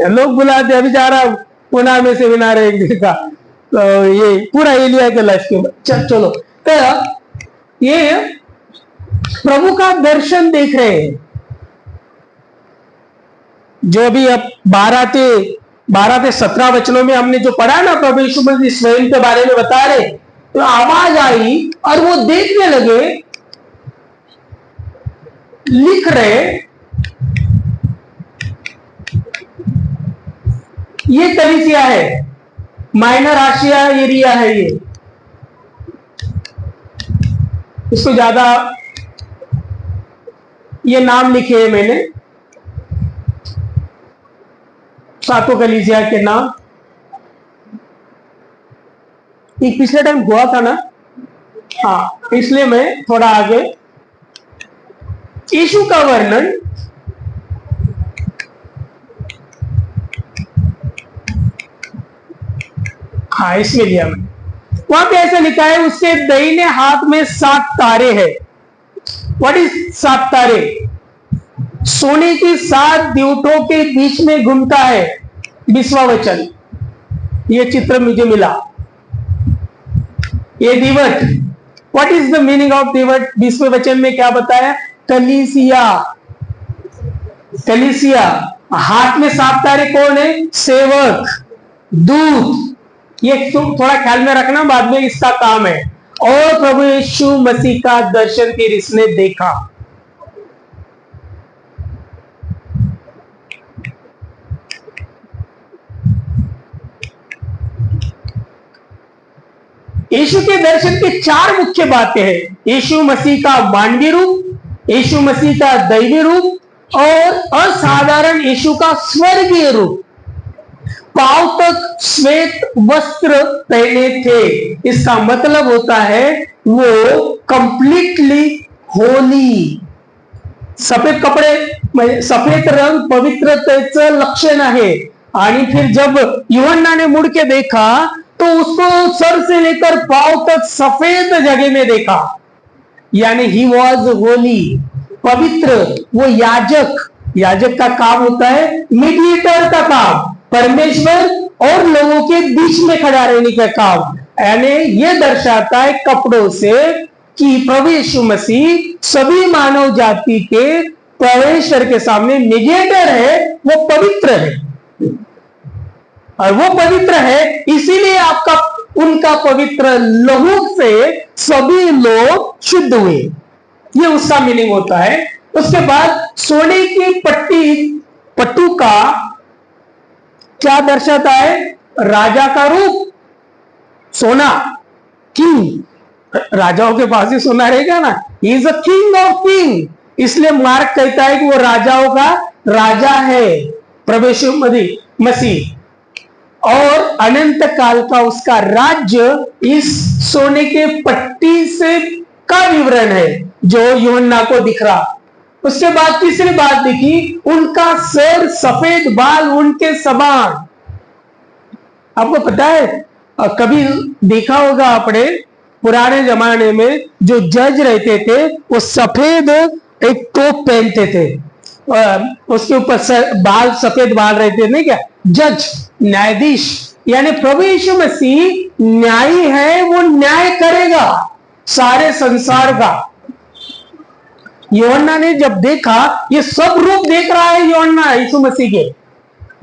लोग बुलाते, अभी जा रहा पुणे में सेमिनार है एक दिन का, तो ये पूरा एलिया के लाइफ के। चलो तो ये प्रभु का दर्शन देख रहे हैं, जो भी अब 12 से 17 वचनों में हमने जो पढ़ा ना, प्रभु यीशु मसीह स्वयं के बारे में बता रहे, तो आवाज आई और वो देखने लगे, लिख रहे, ये कलीसिया है, माइनर आसिया एरिया है ये। इसको ज्यादा ये नाम लिखे हैं मैंने, 7 कलीसिया के नाम। ये पिछले टाइम हुआ था ना, हाँ, इसलिए मैं थोड़ा आगे यीशु का वर्णन हाँ इसमें लिया मैं। वहां पे ऐसा लिखा है, उसके दाहिने हाथ में 7 तारे हैं। व्हाट इज 7 तारे? सोने की 7 दीवटों के बीच में घूमता है 20वां वचन। ये चित्र मुझे मिला। ये दीवट, what is the meaning of दीवट? 20वें वचन में क्या बताया? कलीसिया। कलीसिया, हाथ में 7 तारे कौन है? सेवक, दूत। ये थोड़ा ख्याल में रखना, बाद में इसका काम है। और प्रभु यीशु मसीह का दर्शन फिर इसने देखा। यीशु के दर्शन के 4 मुख्य बातें हैं। यीशु मसीह का मानवीय रूप, यीशु मसीह का दैवीय रूप और असाधारण यीशु का स्वर्गीय रूप। पांव तक श्वेत वस्त्र पहने थे, इसका मतलब होता है वो कंप्लीटली होली। सफेद कपडे, सफेद रंग पवित्रतेचं लक्षण आहे। आणि फिर जब यूहन्ना ने मुड़ के देखा तो उसको सर से लेकर पांव तक सफेद जगह में देखा, यानी ही वॉज होली, पवित्र। वो याजक, याजक का काम होता है मीडिएटर का काम, परमेश्वर और लोगों के बीच में खड़ा रहने का काम। यानी ये दर्शाता है कपड़ों से कि प्रभु यीशु मसीह सभी मानव जाति के परमेश्वर के सामने मीडिएटर है, वो पवित्र है। और वो पवित्र है, इसीलिए आपका उनका पवित्र लहू से सभी लोग शुद्ध हुए। ये उसका मीनिंग होता है। उसके बाद सोने की पट्टू का क्या दर्शाता है? राजा का रूप, सोना, किंग। राजाओं के पास ही सोना रहेगा ना, he is a king of king. इसलिए मार्क कहता है कि वो राजाओं का राजा है, प्रभु यीशु मसीह। और अनंत काल का उसका राज्य इस सोने के पट्टी से का विवरण है जो यूहन्ना को दिख रहा। उसके बाद तीसरी बात देखी, उनका सर सफेद, बाल उनके समान। आपको पता है, कभी देखा होगा आपने, पुराने जमाने में जो जज रहते थे वो सफेद एक टोप पहनते थे, उसके ऊपर बाल, सफेद बाल रहते नहीं क्या? जज, न्यायाधीश। यानी प्रभु यीशु मसीह न्यायी है, वो न्याय करेगा सारे संसार का। यूहन्ना ने जब देखा, ये सब रूप देख रहा है यूहन्ना यीशु मसीह के।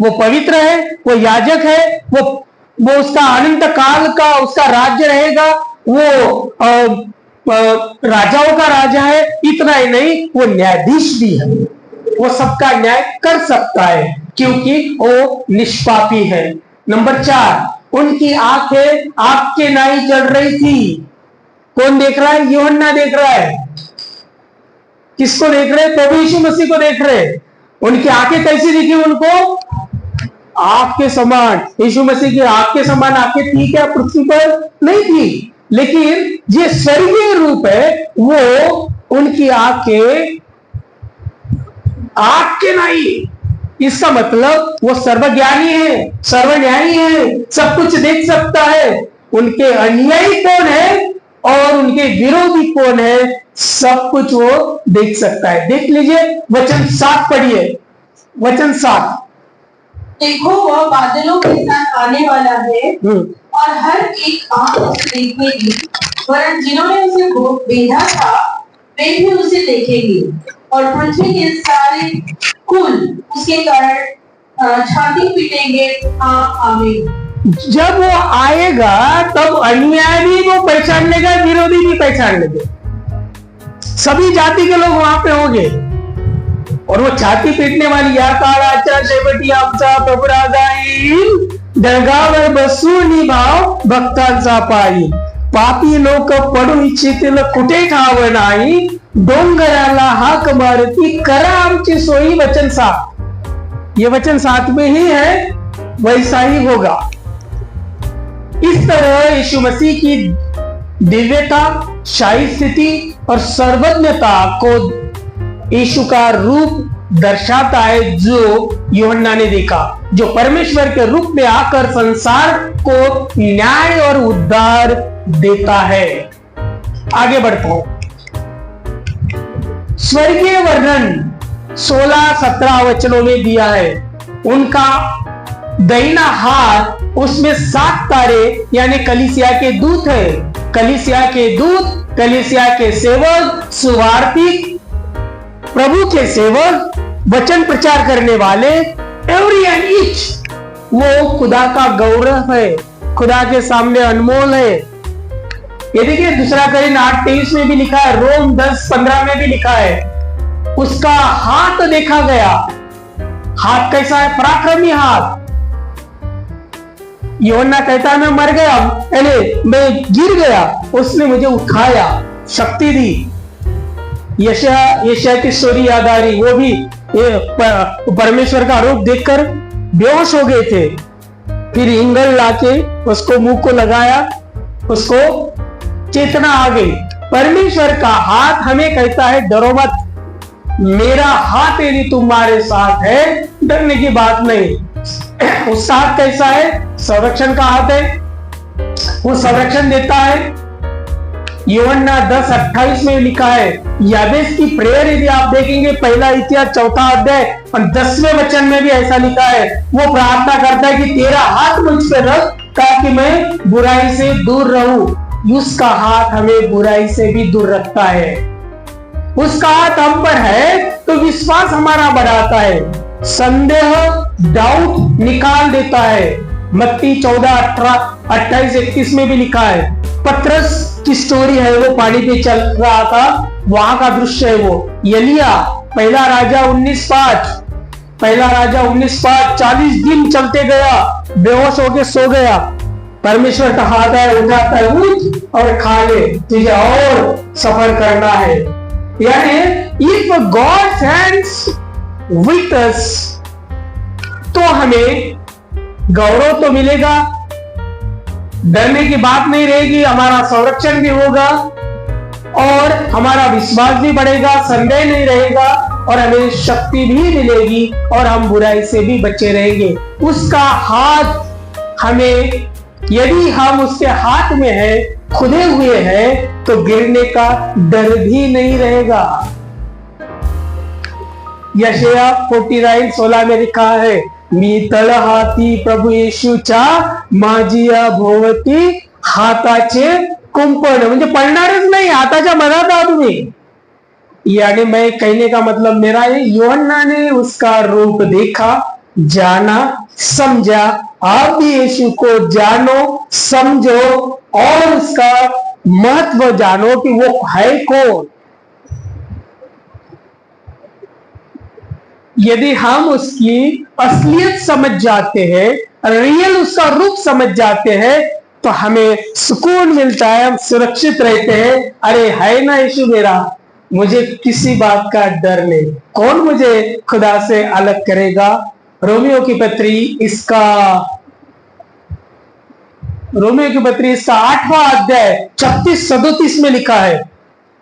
वो पवित्र है, वो याजक है, वो उसका अनंत काल का उसका राज्य रहेगा, वो राजाओं का राजा है। इतना ही नहीं, वो न्यायाधीश भी है, वो सबका न्याय कर सकता है क्योंकि वो निष्पापी है। नंबर 4, उनकी आंखें आग के नाई जल रही थी। कौन देख रहा है? यूहन्ना देख रहा है। किसको देख रहे? प्रभु यीशु मसीह को देख रहे। उनकी आंखें कैसी दिखी उनको? आग के समान। यीशु मसीह की आग के समान आंखें थी क्या पृथ्वी पर? नहीं थी, लेकिन ये स्वर्गीय रूप है, वो उनकी आंखें आग के नाई। इसका मतलब वो सर्वज्ञानी है, सर्वन्यायी है, सब कुछ देख सकता है। उनके अनुयायी कौन है और उनके विरोधी कौन है, सब कुछ वो देख सकता है। देख लीजिए, वचन 7 पढ़िए, वचन 7। देखो, वह बादलों के साथ आने वाला है और हर एक आंख उसे देखेगी, वरन जिन्होंने उसे भेजा था वे भी उसे देखेंगे, और पृथ्वी के सारे कुल उसके कारण छाती पीटेंगे। हाँ, आमीन। जब वो आएगा तब अनुयायी भी वो पहचान लेगा, विरोधी भी पहचान लेंगे, सभी जाति के लोग वहां पे होंगे। और वो छाती पीटने वाली, या काळाच्या शेवटी आमचा प्रभु राजा येईल, ढगावर बसून भाव भक्तांचा पायी, पापी लोक पडू इच्छितील कुठे ठाव नाही, डोंगराला हाक मारती करा आमची सोई। वचन 7, ये वचन 7 में ही है, वैसा ही होगा। इस तरह यीशु मसीह की दिव्यता, शाही स्थिति और सर्वज्ञता को यीशु का रूप दर्शाता है जो यूहन्ना ने देखा, जो परमेश्वर के रूप में आकर संसार को न्याय और उद्धार देता है। आगे बढ़ता हूं। स्वर्गीय वर्णन 16-17 वचनों में दिया है। उनका दाहिना हाथ, उसमें 7 तारे यानी कलीसिया के दूत है। कलीसिया के दूत, कलीसिया के सेवक, सुवार्तिक प्रभु के सेवक, वचन प्रचार करने वाले, एवरी एंड ईच, वो खुदा का गौरव है, खुदा के सामने अनमोल है। ये देखिए दूसरा करीन 8:23 में भी लिखा है, रोम 10:15 में भी लिखा है, उसका हाथ देखा गया। हाथ कैसा है? पराक्रमी हाथ। यूहन्ना कहता है मैं मर गया, मैं गिर गया, उसने मुझे उठाया, शक्ति दी। यशाया की स्टोरी याद आ रही, वो भी परमेश्वर का रूप देखकर बेहोश हो गए थे, फिर इंगल लाके उसको मुंह को लगाया, उसको चेतना आ गई। परमेश्वर का हाथ हमें कहता है डरो मत, मेरा हाथ यदि तुम्हारे साथ है, डरने की बात नहीं। उसका हाथ कैसा है? संरक्षण का हाथ है, वो संरक्षण देता है। यूहन्ना 10:28 में लिखा है, याबेस की प्रेयर यदि आप देखेंगे, पहला इतिहास 4 अध्याय और 10वें वचन में भी ऐसा लिखा है। वो प्रार्थना करता है कि तेरा हाथ मुझ पर रख ताकि मैं बुराई से दूर रहूं। उसका हाथ हमें बुराई से भी दूर रखता है। उसका हाथ हम पर है तो विश्वास हमारा बढ़ाता है, संदेह, डाउट निकाल देता है। मत्ती 14:28-31 में भी लिखा है। पतरस की स्टोरी है, वो पानी पे चल रहा था, वहां का दृश्य है वो। एलिया, पहला राजा 19:5 40 दिन चलते गया, बेहोश होके सो गया। परमेश्वर का हाथ है, उठाता है, उठ और खा ले, तुझे और सफर करना है। यानी if God hands with us, तो हमें गौरव तो मिलेगा, डरने की बात नहीं रहेगी, हमारा संरक्षण भी होगा और हमारा विश्वास भी बढ़ेगा, संदेह नहीं रहेगा और हमें शक्ति भी मिलेगी और हम बुराई से भी बचे रहेंगे। उसका हाथ हमें, यदि हम उसके हाथ में है, खुदे हुए हैं, तो गिरने का डर भी नहीं रहेगा। यशाया 49:16 में लिखा है, मी तळहाती प्रभू येशूच्या माझिया भोवती हाताचे कुंपण, म्हणजे पडणारच नाही, हाताच्या मधात आहात तुम्ही। यानी मैं कहने का मतलब मेरा है, यूहन्ना ने उसका रूप देखा, जाना, समझा। आप भी यीशु को जानो, समझो और उसका महत्व जानो कि वो है कौन। यदि हम उसकी असलियत समझ जाते हैं, रियल उसका रूप समझ जाते हैं, तो हमें सुकून मिलता है, हम सुरक्षित रहते हैं। अरे है ना यीशु मेरा, मुझे किसी बात का डर नहीं, कौन मुझे खुदा से अलग करेगा। रोमियो की पत्री इसका 8वां अध्याय 36-37 में लिखा है,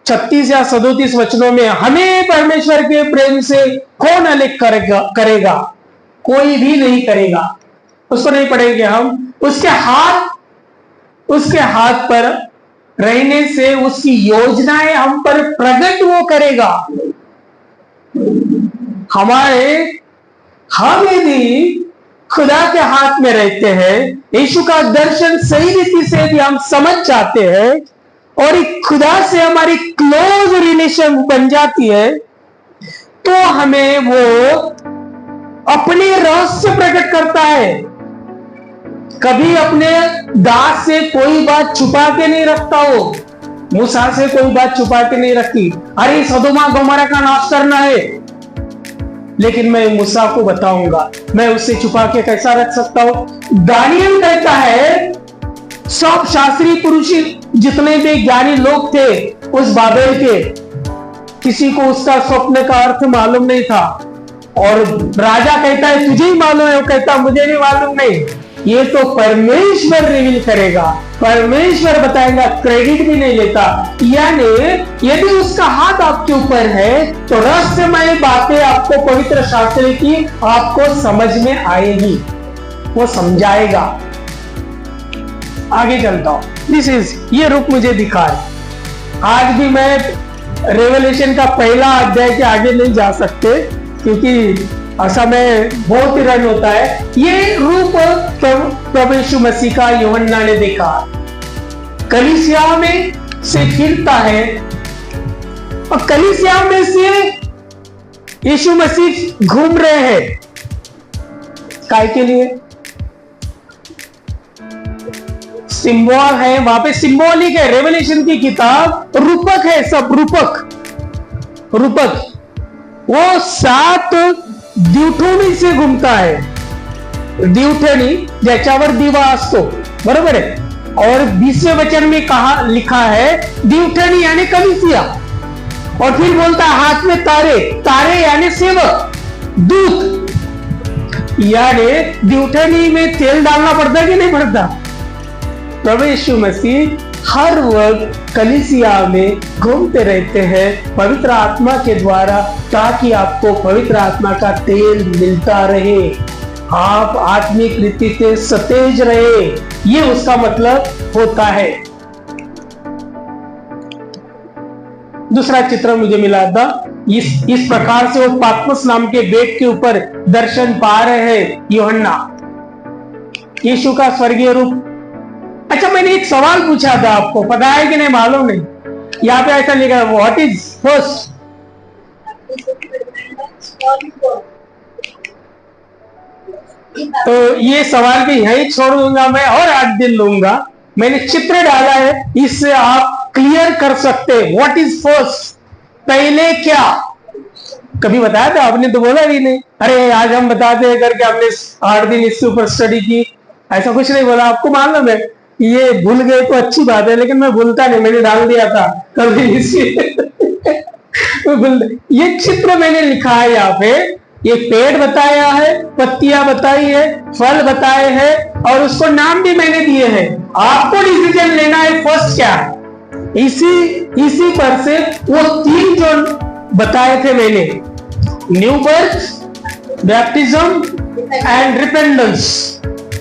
36 या 37 वचनों में, हमें परमेश्वर के प्रेम से कौन अलग करेगा? कोई भी नहीं करेगा, उसको नहीं पड़ेंगे हम। उसके हाथ पर रहने से उसकी योजनाएं हम पर प्रकट वो करेगा। हम यदि खुदा के हाथ में रहते हैं, यीशु का दर्शन सही रीति से यदि हम समझ जाते हैं और खुदा से हमारी क्लोज रिलेशन बन जाती है, तो हमें वो अपने रहस्य प्रकट करता है। कभी अपने दास से कोई बात छुपा के नहीं रखता, वो मूसा से कोई बात छुपा के नहीं रखी। अरे सदोमा गोमरा का नाश करना है, लेकिन मैं मूसा को बताऊंगा, मैं उससे छुपा के कैसा रख सकता हूं। दानियल कहता है, सब शास्त्री पुरुष जितने भी ज्ञानी लोग थे उस बाबेल के, किसी को उसका स्वप्न का अर्थ मालूम नहीं था। और राजा कहता है तुझे ही मालूम है, वो कहता मुझे भी मालूम नहीं, ये तो परमेश्वर रिवील करेगा, परमेश्वर बताएगा, क्रेडिट भी नहीं लेता। यानी यदि उसका हाथ आपके ऊपर है तो रहस्यमय बातें आपको पवित्र शास्त्र की आपको समझ में आएगी, वो समझाएगा। आगे चलता हूं। दिस इज, ये रूप मुझे दिखा है। आज भी मैं रेवलेशन का पहला अध्याय के आगे नहीं जा सकते क्योंकि समय बहुत ही रन होता है। ये रूप प्रभु यीशु मसीह का यूहन्ना ने देखा, कलीसिया में से फिरता है और कलीसिया में से यीशु मसीह घूम रहे हैं काय के लिए? सिंबल है, वहां पे सिंबॉलिक है। रेवलेशन की किताब रूपक है, सब रूपक रूपक। वो 7 दिवठोनी से घूमता है। दिवठणी ज्याच्यावर दिवा असतो, बरोबर है। और 20वें वचन में कहा लिखा है दिवठणी यानी कलीसिया। और फिर बोलता है हाथ में तारे, तारे यानी सेवक, दूत। यानी दिवठनी में तेल डालना पड़ता है कि नहीं पड़ता? प्रभु यीशु मसीह हर वक्त कलीसिया में घूमते रहते हैं पवित्र आत्मा के द्वारा, ताकि आपको पवित्र आत्मा का तेल मिलता रहे, आप आत्मिक रीति से सतेज रहे। ये उसका मतलब होता है। दूसरा चित्र मुझे मिला था, इस प्रकार से वो पात्मस नाम के बेट के ऊपर दर्शन पा रहे हैं यूहन्ना, यीशु का स्वर्गीय रूप। अच्छा, मैंने एक सवाल पूछा था, आपको पता है कि नहीं मालूम नहीं। यहाँ पे ऐसा लिखा है व्हाट इज फर्स्ट। तो ये सवाल भी यही छोड़ दूंगा मैं, और 8 दिन लूंगा। मैंने चित्र डाला है, इससे आप क्लियर कर सकते हैं व्हाट इज फर्स्ट, पहले क्या। कभी बताया था आपने? तो बोला भी नहीं। अरे आज हम बताते हैं करके हमने 8 दिन इसके ऊपर स्टडी की, ऐसा कुछ नहीं बोला। आपको मालूम है, ये भूल गए तो अच्छी बात है, लेकिन मैं भूलता नहीं, मैंने डाल दिया था कभी इसी ये चित्र मैंने लिखा है यहाँ पे। ये पेड़ बताया है, पत्तियां बताई है, फल बताए हैं, और उसको नाम भी मैंने दिए हैं। आपको डिसीजन लेना है फर्स्ट क्या। इसी पर से वो 3 जो बताए थे मैंने, new birth, baptism and repentance,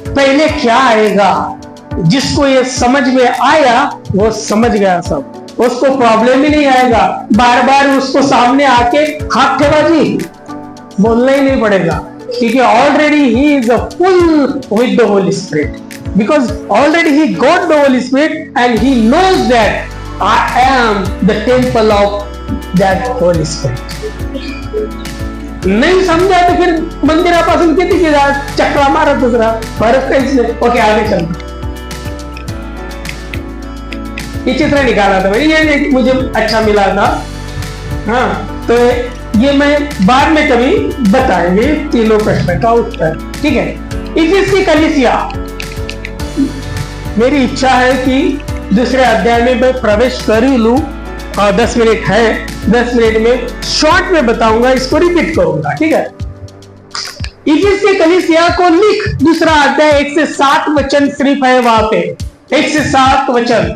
पहले क्या आएगा। जिसको ये समझ में आया वो समझ गया सब, उसको प्रॉब्लम ही नहीं आएगा। बार बार उसको सामने आके हाथ ठेबाजी बोलना ही नहीं पड़ेगा, क्योंकि already he is full with the holy spirit, because already he got the holy spirit and he knows that I am the temple of that holy spirit. नहीं समझा तो फिर मंदिरापासून किती चक्रा मारत दुसरा, फरक काहीच नाही। ओके, आगे चलते। ये चित्र निकाला था मैंने, ये मुझे अच्छा मिला था। हाँ, तो ये मैं बाद में कभी बताएंगे तीनों प्रश्न का उत्तर, ठीक है। इफिसी कलीसिया, मेरी इच्छा है कि दूसरे अध्याय में मैं प्रवेश कर ही लूं, और 10 मिनट है, 10 मिनट में शॉर्ट में बताऊंगा, इसको रिपीट करूंगा, ठीक है। इफिसी कलीसिया को लिख, दूसरा अध्याय 1 से 7 वचन सिर्फ है वहां पे, 1 से 7 वचन।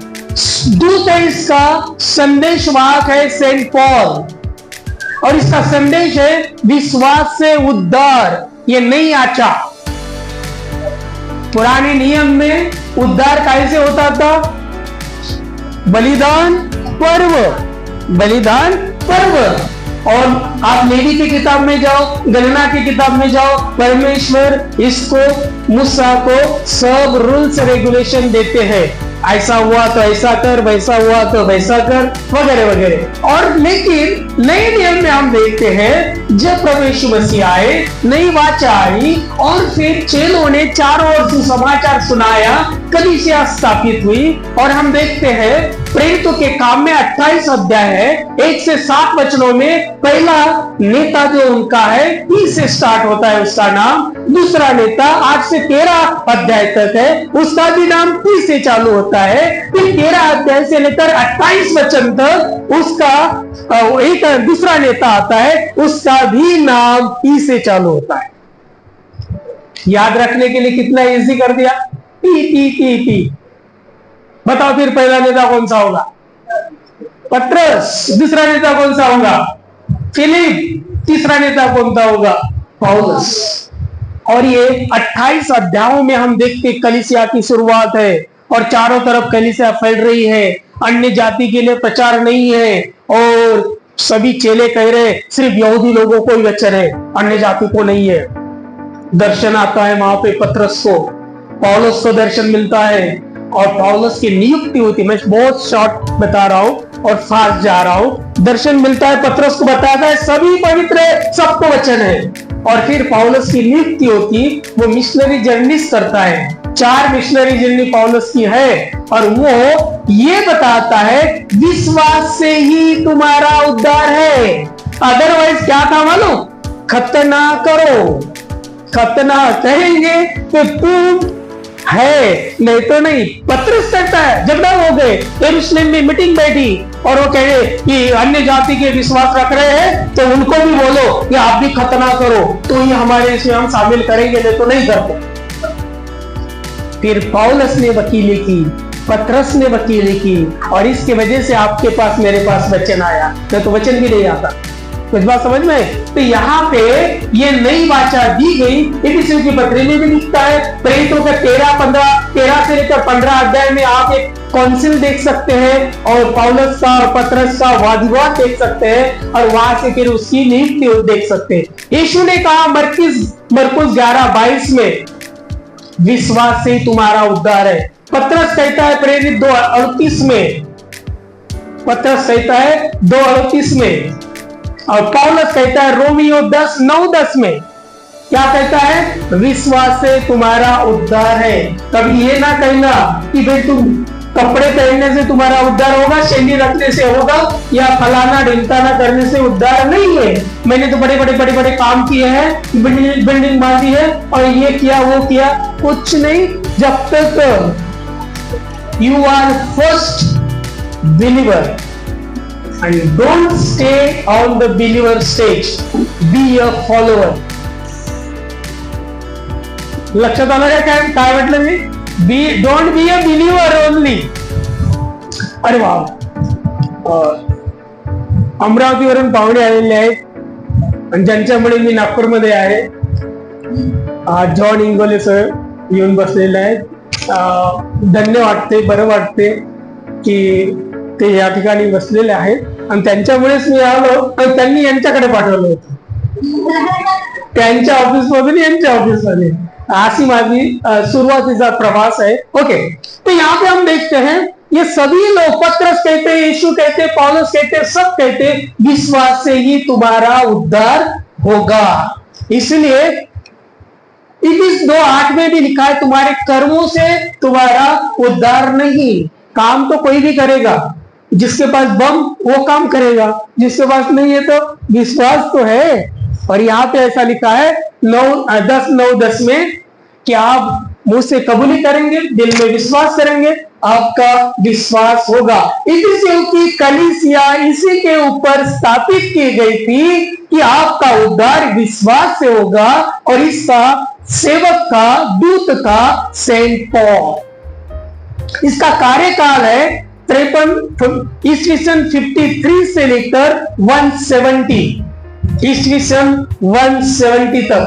दूत है इसका, संदेशवाहक है सेंट पॉल, और इसका संदेश है विश्वास से उद्धार। ये नई आचा, पुराने नियम में उद्धार कैसे होता था? बलिदान पर्व, बलिदान पर्व। और आप लेवी की किताब में जाओ, गणना की किताब में जाओ, परमेश्वर इसको, मूसा को सब रूल्स रेगुलेशन देते हैं, ऐसा हुआ तो ऐसा कर, वैसा हुआ तो वैसा कर, वगैरह वगैरह। और लेकिन नए नियम में हम देखते हैं जब प्रभु यीशु मसीह आए, नई वाचा आई, और फिर चेलों ने चारों ओर से समाचार सुनाया, कलीसिया स्थापित हुई। और हम देखते हैं प्रेरितों के काम में 28 अध्याय है, 1 से 7 वचनों में पहला नेता जो उनका है पी से स्टार्ट होता है, उसका नाम। दूसरा नेता 8 से 13 अध्याय तक है, उसका भी नाम पी से चालू होता है। फिर 13 अध्याय से लेकर 28 वचन तक उसका एक दूसरा नेता आता है, उसका भी नाम पी से चालू होता है। याद रखने के लिए कितना इजी कर दिया, पी पी पी पी। बताओ फिर पहला नेता कौन सा होगा? पत्रस। दूसरा नेता कौन सा होगा? फिलिप। तीसरा नेता कौन सा होगा? पौलुस। और ये 28 अध्यायों में हम देखते कलीसिया की शुरुआत है, और चारों तरफ कलीसिया फैल रही है। अन्य जाति के लिए प्रचार नहीं है, और सभी चेले कह रहे सिर्फ यहूदी लोगों को ही वचन है, अन्य जाति को नहीं है। दर्शन आता है वहां पे पत्रस को, पौलुस को दर्शन मिलता है, और पौलुस की नियुक्ति होती है। मैं बहुत शॉर्ट बता रहा हूं और फास्ट जा रहा हूं। दर्शन मिलता है, पत्रस को बताता है सभी पवित्र है, सबको वचन है। और फिर पौलुस की नियुक्ति होती, वो मिशनरी जर्नीस करता है। 4 मिशनरी जर्नी पौलुस की है और वो ये बताता है विश्वास से ही तुम्हारा उद्धार है। अदरवाइज क्या था मालूम? खतना करो, खतना कहेंगे तो तुम है, नहीं तो नहीं। पत्रस कहता है झगड़ा हो गए, यरूशलेम में मीटिंग बैठी और वो कहे कि अन्य जाति के विश्वास रख रहे हैं तो उनको भी बोलो कि आप भी खतना करो, तो ये हमारे इसमें हम शामिल करेंगे, नहीं तो नहीं करते। फिर पौलुस ने वकीली की, पत्रस ने वकीली की और इसकी वजह से आपके पास मेरे पास वचन आया, नहीं तो वचन भी नहीं आता। कुछ बात समझ में? तो यहाँ पे ये नई वाचा दी गई। इफिसियों की पत्री में भी लिखता है, प्रेरितों का 13 से लेकर 15 अध्याय में आप एक काउंसिल देख सकते हैं और पौलुस का और पत्रस का वाद विवाद देख सकते हैं और वहां से फिर उसकी नियुक्ति देख सकते हैं। यीशु ने कहा मरकुस 11:22 में विश्वास से तुम्हारा उद्धार है। पत्रस कहता है प्रेरित 2:38 में, पत्रस कहता है 2:38 में और पौलुस कहता है रोमियो 10:9-10 में क्या कहता है? विश्वास से तुम्हारा उद्धार है। कभी ये ना कहना कि भाई तुम कपड़े पहनने से तुम्हारा उद्धार होगा, शैली रखने से होगा या फलाना ढिमकाना करने से उद्धार नहीं है। मैंने तो बड़े काम किए हैं, बिल्डिंग बांधी है और ये किया वो किया, कुछ नहीं। जब तक you are first believer and don't stay on the believer stage, be a follower. लक्षात आलं का काय म्हटलं मी? Don't be a believer only. अरे वा, अमरावतीवरून पाहुणे आलेले आहेत आणि ज्यांच्यामुळे मी नागपूरमध्ये आहे, जॉन इंगोले सर येऊन बसलेले आहेत। धन्य वाटते, बरं वाटते की ते या ठिकाणी बसलेले आहेत आणि त्यांच्यामुळेच मी आलो आणि त्यांनी यांच्याकडे पाठवलं होतं, त्यांच्या ऑफिस मधून यांच्या ऑफिस मध्ये। अशी माझी शुरुआतीचा प्रवास है। ओके, तो यहाँ पे हम देखते हैं ये सभी लोग, पत्रस कहते, यीशु कहते, पौलुस कहते, सब कहते विश्वास से ही तुम्हारा उद्धार होगा। इसलिए इस 2:8 में भी लिखा है तुम्हारे कर्मों से तुम्हारा उद्धार नहीं। काम तो कोई भी करेगा, जिसके पास बम वो काम करेगा, जिसके पास नहीं है तो विश्वास तो है। और यहाँ पे ऐसा लिखा है 10:9-10 में कि आप मुंह से कबूली करेंगे, दिल में विश्वास करेंगे, आपका विश्वास होगा। इफिसियों की कलीसिया इसी के ऊपर स्थापित की गई थी कि आपका उद्धार विश्वास से होगा और इसका सेवक का, दूत का सेंट पॉल। इसका कार्यकाल है 53 से लेकर 170 ईस्वीसन 170 तक।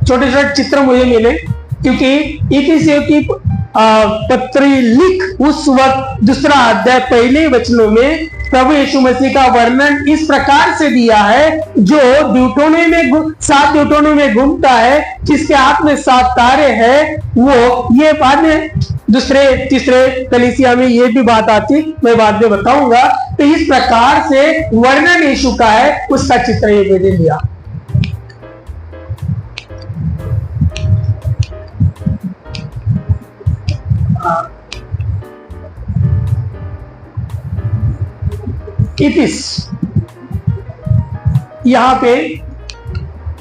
छोटे छोटे चित्र मुझे मिले क्योंकि इफिसियों की पत्री लिख उस वक्त 2 अध्याय पहले वचनों में प्रभु यीशु मसीह का वर्णन इस प्रकार से दिया है जो 7 ड्यूटोनोमी में घूमता है, जिसके हाथ में 7 तारे हैं। वो ये बाद में दूसरे तीसरे कलीसिया में ये भी बात आती, मैं बाद में बताऊंगा। तो इस प्रकार से वर्णन यीशु का है, उसका चित्र ये मैंने लिया। इतिस यहाँ पे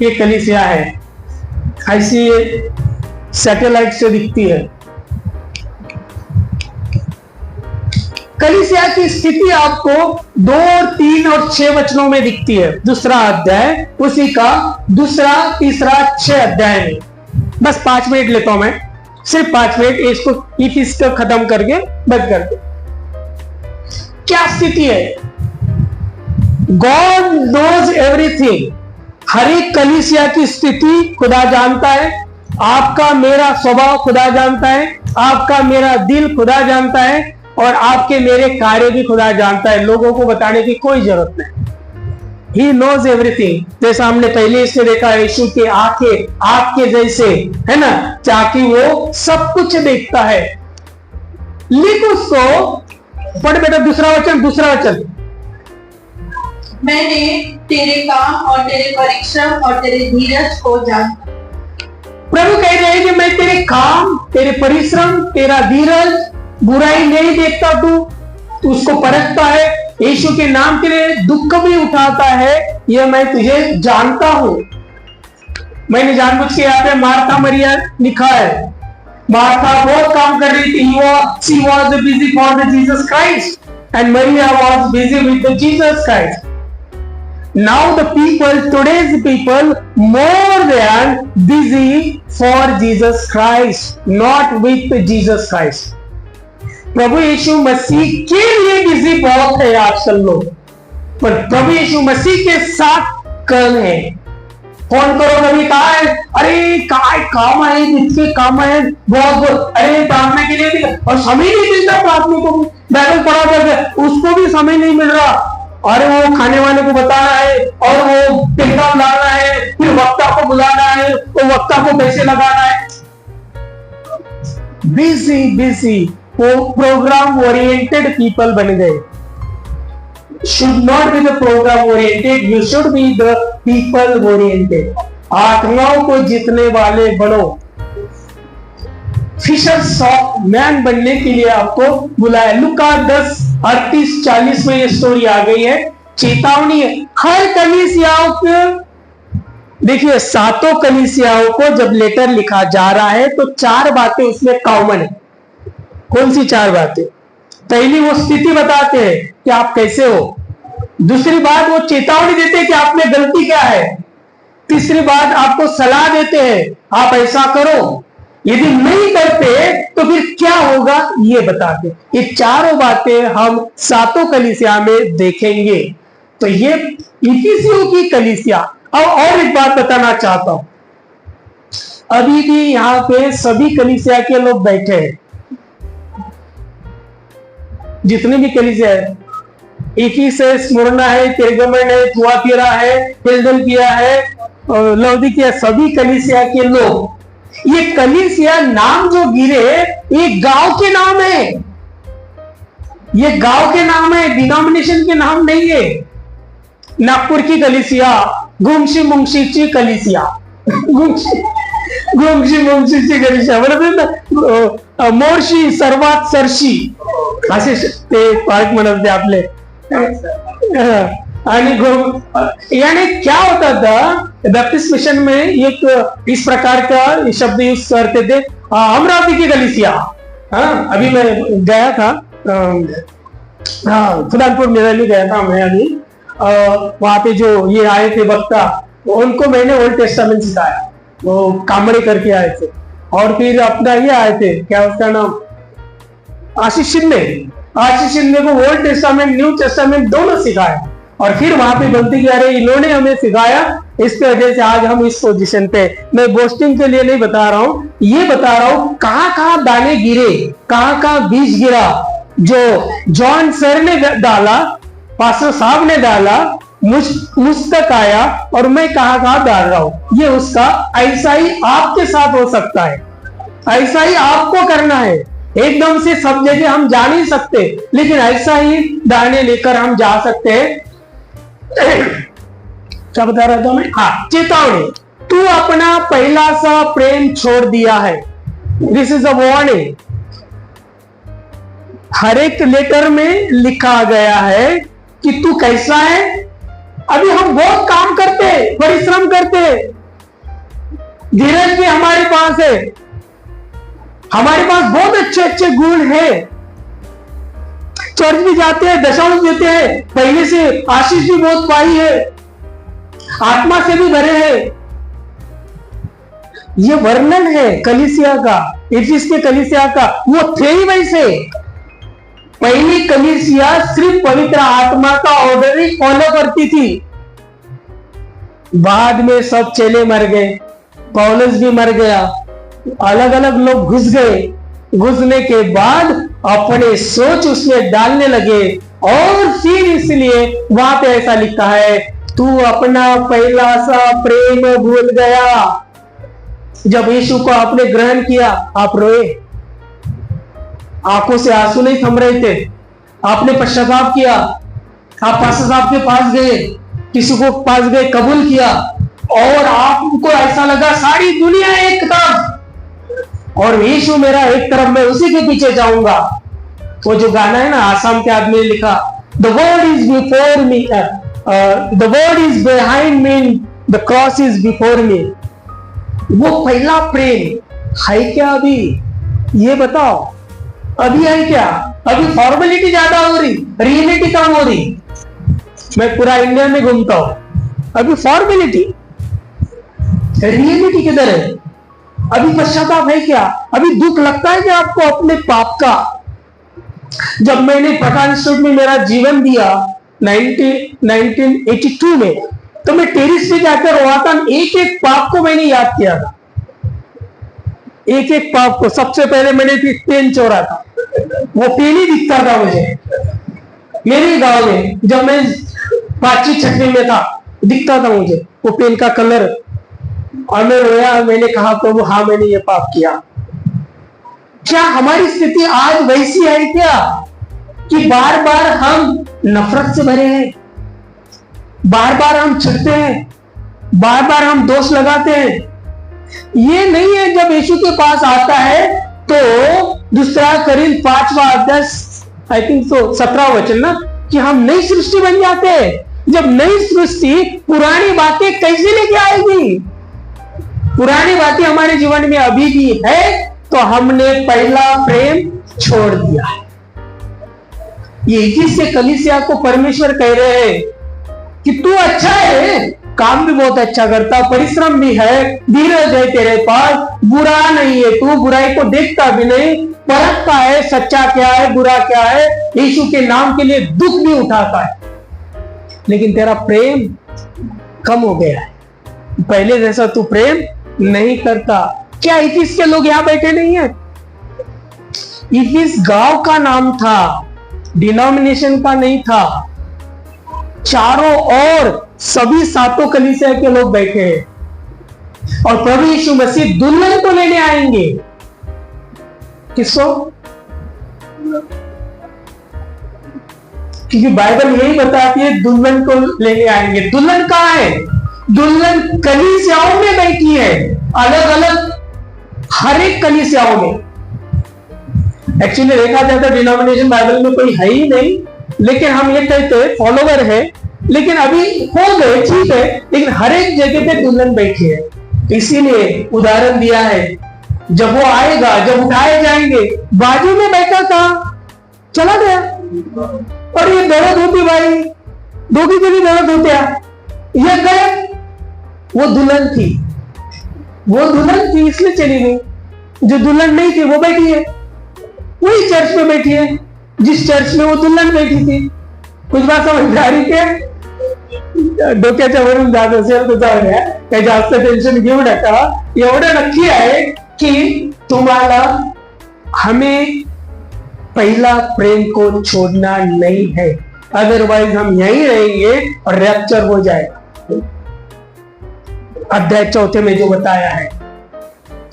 एक कलीसिया है, ऐसी सैटेलाइट से दिखती है। कलीसिया की स्थिति आपको 2, 3 और 6 वचनों में दिखती है। 2 अध्याय उसी का 2, 3, 6 अध्याय में। बस 5 मिनट लेता हूं मैं, सिर्फ 5 मिनट इसको इतिस को खत्म करके बंद कर दो। क्या स्थिति है? God knows everything. हर एक कलीसिया की स्थिति खुदा जानता है। आपका मेरा स्वभाव खुदा जानता है, आपका मेरा दिल खुदा जानता है और आपके मेरे कार्य भी खुदा जानता है। लोगों को बताने की कोई जरूरत नहीं। He knows everything। जैसा हमने पहले इससे देखा, यीशु की आंखें आपके जैसे है ना, ताकि वो सब कुछ देखता है। लिख उसको। पढ़ बेटा दूसरा वचन। मैंने तेरे काम और तेरे परिश्रम और तेरे धीरज को जाना। प्रभु कह रहे हैं कि मैं तेरे काम, तेरे परिश्रम, तेरा धीरज, बुराई नहीं देखता। तू उसको परखता है, यीशु के नाम के लिए दुख भी उठाता है, यह मैं तुझे जानता हूं। मैंने जानबूझ के यहाँ पे मार्था मरिया लिखा है। मार्था बहुत काम कर रही थी। She was busy for the Jesus Christ and Maria was busy with the Jesus Christ. Now the people, today's people, more than busy for Jesus Christ, not with Jesus Christ. प्रभु यीशु मसीह के लिए busy बहुत है आजकल लोग, पर प्रभु यीशु मसीह के साथ कल है। फोन करो, कभी कहा है, अरे काय काम है, इतने काम है, बहुत अरे प्रार्थना के लिए, और समय नहीं मिलता प्रार्थना को, बाइबल पढ़ा करके उसको भी समय नहीं मिल रहा। और वो खाने वाले को बताना है, और वो टिकट लाना है, फिर वक्ता को बुलाना है, वो वक्ता को पैसे लगाना है। बिजी वो प्रोग्राम ओरिएंटेड पीपल बन गए। Should not be the program oriented, you should be the people oriented. आत्माओं को जीतने वाले बनो। फिशर्स ऑफ मैन बनने के लिए आपको बुलाया। लुका 10:38-40 में ये स्टोरी आ गई है। चेतावनी है हर कलीसियाओं को। देखिए, सातों कलीसियाओं को जब लेटर लिखा जा रहा है तो 4 बातें उसमें कॉमन है। कौन सी 4 बातें? पहली वो स्थिति बताते हैं कि आप कैसे हो। दूसरी बात वो चेतावनी देते हैं कि आप में गलती क्या है। तीसरी बात आपको सलाह देते हैं, आप ऐसा करो, यदि नहीं करते तो फिर क्या होगा ये बताते। ये 4 बातें हम सातों कलीसिया में देखेंगे। तो ये इफिसियों की कलीसिया। अब और एक बात बताना चाहता हूं, अभी भी यहाँ पे सभी कलीसिया के लोग बैठे हैं, जितने भी कलीसिया है, इफिसस, स्मुरना है, पेरगमन है, थुआतीरा है, फिलदेल्फिया है, लौदीकिया, सभी कलीसिया के लोग। ये कलीसिया नाम जो गिरे ये गांव के नाम है, ये गांव के नाम है, डिनोमिनेशन के नाम नहीं है। नागपुर की कलीसिया, गुमशी मुंशीची कलीसिया, गुमशी मुंशीची कलीसिया बरोबर, मोर्शी, सर्वात, सरशी असे ते पार्क म्हणत आपले। यानी क्या होता था बैप्टिस्ट मिशन में, एक इस प्रकार का शब्द यूज करते थे, अमरावती की कलीसिया। हाँ, अभी मैं गया था, हाँ खुदानपुर मेरे गया था मैं अभी। वहां पे जो ये आए थे वक्ता, उनको मैंने ओल्ड टेस्टामेंट सिखाया, वो कामड़े करके आए थे। और फिर अपना ये आए थे, क्या उसका नाम, आशीष शिंदे को ओल्ड टेस्टामेंट, न्यू टेस्टामेंट दोनों सिखाया। और फिर वहां पे बोलती कि अरे इन्होंने हमें सिखाया, इसकी वजह से आज हम इस पोजीशन पे। मैं बोस्टिंग के लिए नहीं बता रहा हूं, ये बता रहा हूं कहां दाने गिरे, कहां बीज गिरा, जो जॉन सर ने डाला, पास्टर साहब ने डाला, मुझ तक आया, और मैं कहां डाल रहा हूं। ये उसका ऐसा ही आपके साथ हो सकता है, ऐसा ही आपको करना है। एकदम से सब जगह हम जा नहीं सकते, लेकिन ऐसा ही दाने लेकर हम जा सकते हैं। क्या बता रहा था मैं? हाँ, चेतावनी, तू अपना पहला सा प्रेम छोड़ दिया है। This is a warning. हर एक लेटर में लिखा गया है कि तू कैसा है। अभी हम बहुत काम करते, परिश्रम करते, धीरज भी हमारे पास है, हमारे पास बहुत अच्छे गुण है, चर्च भी जाते हैं, दशांश देते हैं, पहले से आशीष भी बहुत पाई है, आत्मा से भी भरे हैं। ये वर्णन है कलीसिया का, इफिस के कलीसिया का। वो थे ही वैसे। पहली कलीसिया सिर्फ पवित्र आत्मा का ऑर्डर ही फॉलो करती थी। बाद में सब चेले मर गए, पौलुस भी मर गया, अलग अलग लोग घुस गए। घुसने के बाद अपने सोच उसमें डालने लगे, और फिर इसलिए वहां पे ऐसा लिखा है, तू अपना पहला सा प्रेम भूल गया। जब यीशु को आपने ग्रहण किया, आप रोए, आंखों से आंसू नहीं थम रहे थे, आपने पश्चाताप किया, आप पास्टर साहब के पास गए, किसी को पास गए, कबूल किया, और आपको ऐसा लगा सारी दुनिया एक तरफ और यीशु मेरा एक तरफ, मैं उसी के पीछे जाऊंगा। वो जो गाना है ना, आसाम के आदमी ने लिखा, the world is before me, the world is behind me, the cross is before me. वो पहला प्रेम है क्या अभी? ये बताओ, अभी है क्या? अभी फॉर्मेलिटी ज्यादा हो रही, रियलिटी कम हो रही। मैं पूरा इंडिया में घूमता हूं, अभी फॉर्मेलिटी, रियलिटी किधर है? अभी पश्चाताप है क्या? अभी दुख लगता है क्या आपको अपने पाप का? जब मैंने पठान इंस्टीट्यूट में मेरा जीवन दिया 1982 में, तो मैं टेरिस पे जाकर रोआ था। एक एक पाप को मैंने याद किया था, एक एक पाप को। सबसे पहले मैंने पेन चोरा था, वो पेन ही दिखता था मुझे मेरे गांव में, जब मैं 5वीं 6वीं में था, दिखता था मुझे वो पेन का कलर, और मैं रोया। मैंने कहा प्रभु हाँ, मैंने ये पाप किया। क्या हमारी स्थिति आज वैसी है क्या कि बार बार हम नफरत से भरे हैं, बार बार हम चिढ़ते हैं, बार बार हम दोष लगाते हैं? ये नहीं है। जब यीशु के पास आता है तो 2 कोरिन्थ 5वां अध्याय, आई थिंक तो 17वां वचन ना, कि हम नई सृष्टि बन जाते हैं। जब नई सृष्टि, पुरानी बातें कैसे लेके आएगी? पुरानी बातें हमारे जीवन में अभी भी है तो हमने पहला प्रेम छोड़ दिया है। ये इसी कलीसिया को परमेश्वर कह रहे हैं कि तू अच्छा है, काम भी बहुत अच्छा करता, परिश्रम भी है, धीरज है तेरे पास, बुरा नहीं है, तू बुराई को देखता भी नहीं, परखता है सच्चा क्या है बुरा क्या है, यीशु के नाम के लिए दुख भी उठाता है, लेकिन तेरा प्रेम कम हो गया है, पहले जैसा तू प्रेम नहीं करता। क्या इफिस के लोग यहां बैठे नहीं है? इफिस गांव का नाम था, डिनोमिनेशन का नहीं था। चारों ओर सभी 7 कलीसिया के लोग बैठे हैं और प्रभु यीशु मसीह दुल्हन को लेने आएंगे। किसको? क्योंकि बाइबल यही बताती है दुल्हन को लेने आएंगे। दुल्हन कहां है? दुल्हन कलीसियाओं में बैठी है, अलग अलग हर एक कलीसियाओं में। एक्चुअली देखा जाए तो डिनोमिनेशन बाइबल में कोई है ही नहीं, लेकिन हम ये कहते हैं फॉलोवर है, लेकिन अभी हो गए ठीक है, लेकिन हर एक जगह पे दुल्हन बैठी है। इसीलिए उदाहरण दिया है, जब वो आएगा, जब उठाए जाएंगे, बाजू में बैठा था चला गया, और ये दर्द होती भाई, दो की भी दर्द होते, ये गए। वो दुल्हन थी, वो दुल्हन थी इसलिए चली गई। जो दुल्हन नहीं थी वो बैठी है, वही चर्च में बैठी है जिस चर्च में वो दुल्हन बैठी थी। कुछ बात समझ आ रही है? डोक्याच्या वरून जात असेल तर जाऊ द्या, काही जास्त टेन्शन घेऊ नका। एवढं नक्की आहे कि तुम्हाला हमें पहला प्रेम को छोड़ना नहीं है, अदरवाइज हम यहीं रहेंगे और रैप्चर हो जाएगा। अध्याय 4 में जो बताया है,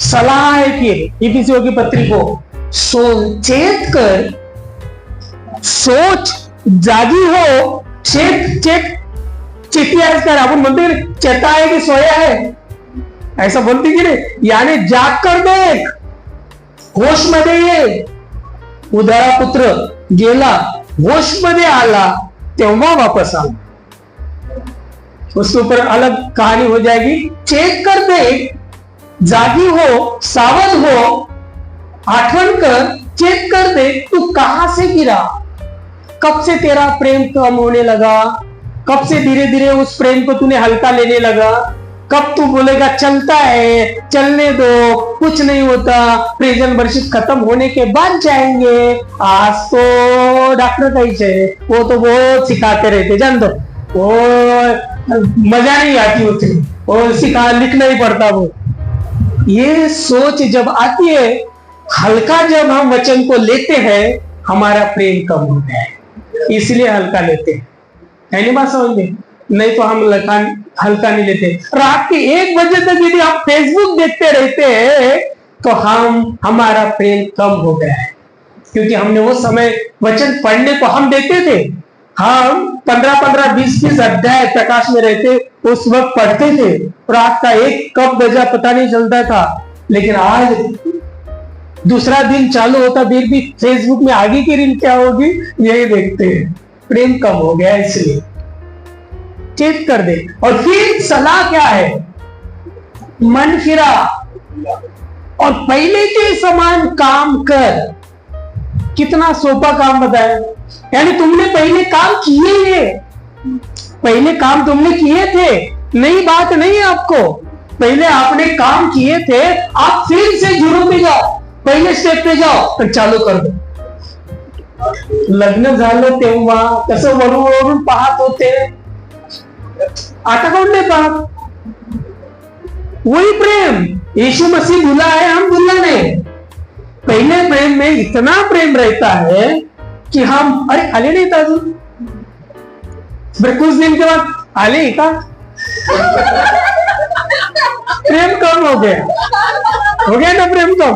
सलाह है कि इफिसियों की पत्री को चेत कर, सोच जागी हो, चेतिया कर, आपण म्हणतो चेता है कि सोया है, ऐसा बोलते की नहीं, यानी जाग कर देख, होश मध्ये ये। उदारा पुत्र गेला, होश मध्ये आला, तेव्हा वापस आला। उसके ऊपर अलग कहानी हो जाएगी। चेक कर देख, जागी हो, सावध हो, आठवण कर, चेक कर दे तू कहां से गिरा, कब से तेरा प्रेम कम होने लगा, कब से धीरे धीरे उस प्रेम को तूने हल्का लेने लगा, कब तू बोलेगा चलता है, चलने दो, कुछ नहीं होता, प्रेजेंट वर्षिप खत्म होने के बाद जाएंगे। आज तो डॉक्टर कैसे, वो तो बहुत सिखाते रहते, जान दो, वो मजा नहीं आती उतनी, वो सिखा लिखना ही पड़ता। वो ये सोच जब आती है, हल्का जब हम वचन को लेते हैं, हमारा प्रेम कम होता है, इसलिए हल्का लेते हैं। है नहीं बात समझ में? नहीं तो हम हल्का नहीं लेते। रात के 1 बजे तक यदि आप फेसबुक देखते रहते हैं तो हमारा प्रेम कम हो गया है। क्योंकि हमने वो समय वचन पढ़ने को हम देते थे। हम 15-15, 20-20 अध्याय प्रकाश में रहते उस वक्त पढ़ते थे, रात का 1 कब बजा पता नहीं चलता था। लेकिन आज दूसरा दिन चालू होता फिर भी फेसबुक में आगे की रील क्या होगी यही देखते हैं। प्रेम कम हो गया, इसलिए चेक कर दे। और फिर सलाह क्या है? मन फिरा और पहले के समान काम कर। कितना सोपा काम बताया, यानी तुमने पहले काम किए हैं, पहले काम तुमने किए थे, नई बात नहीं है आपको। पहले आपने काम किए थे, आप फिर से जुड़ो पे जाओ, पहले स्टेप पे जाओ और चालू कर दो। लग्न झालं तेव्हा कसं वरून पाहत होते, आता कोण नाही पाहत। वही प्रेम यीशु मसीह भूला है, हम भूला नहीं। पहले प्रेम में इतना प्रेम रहता है कि हम अरे आले नहीं था अजून, कुछ दिन के बाद आले का प्रेम कम हो गया ना प्रेम कम।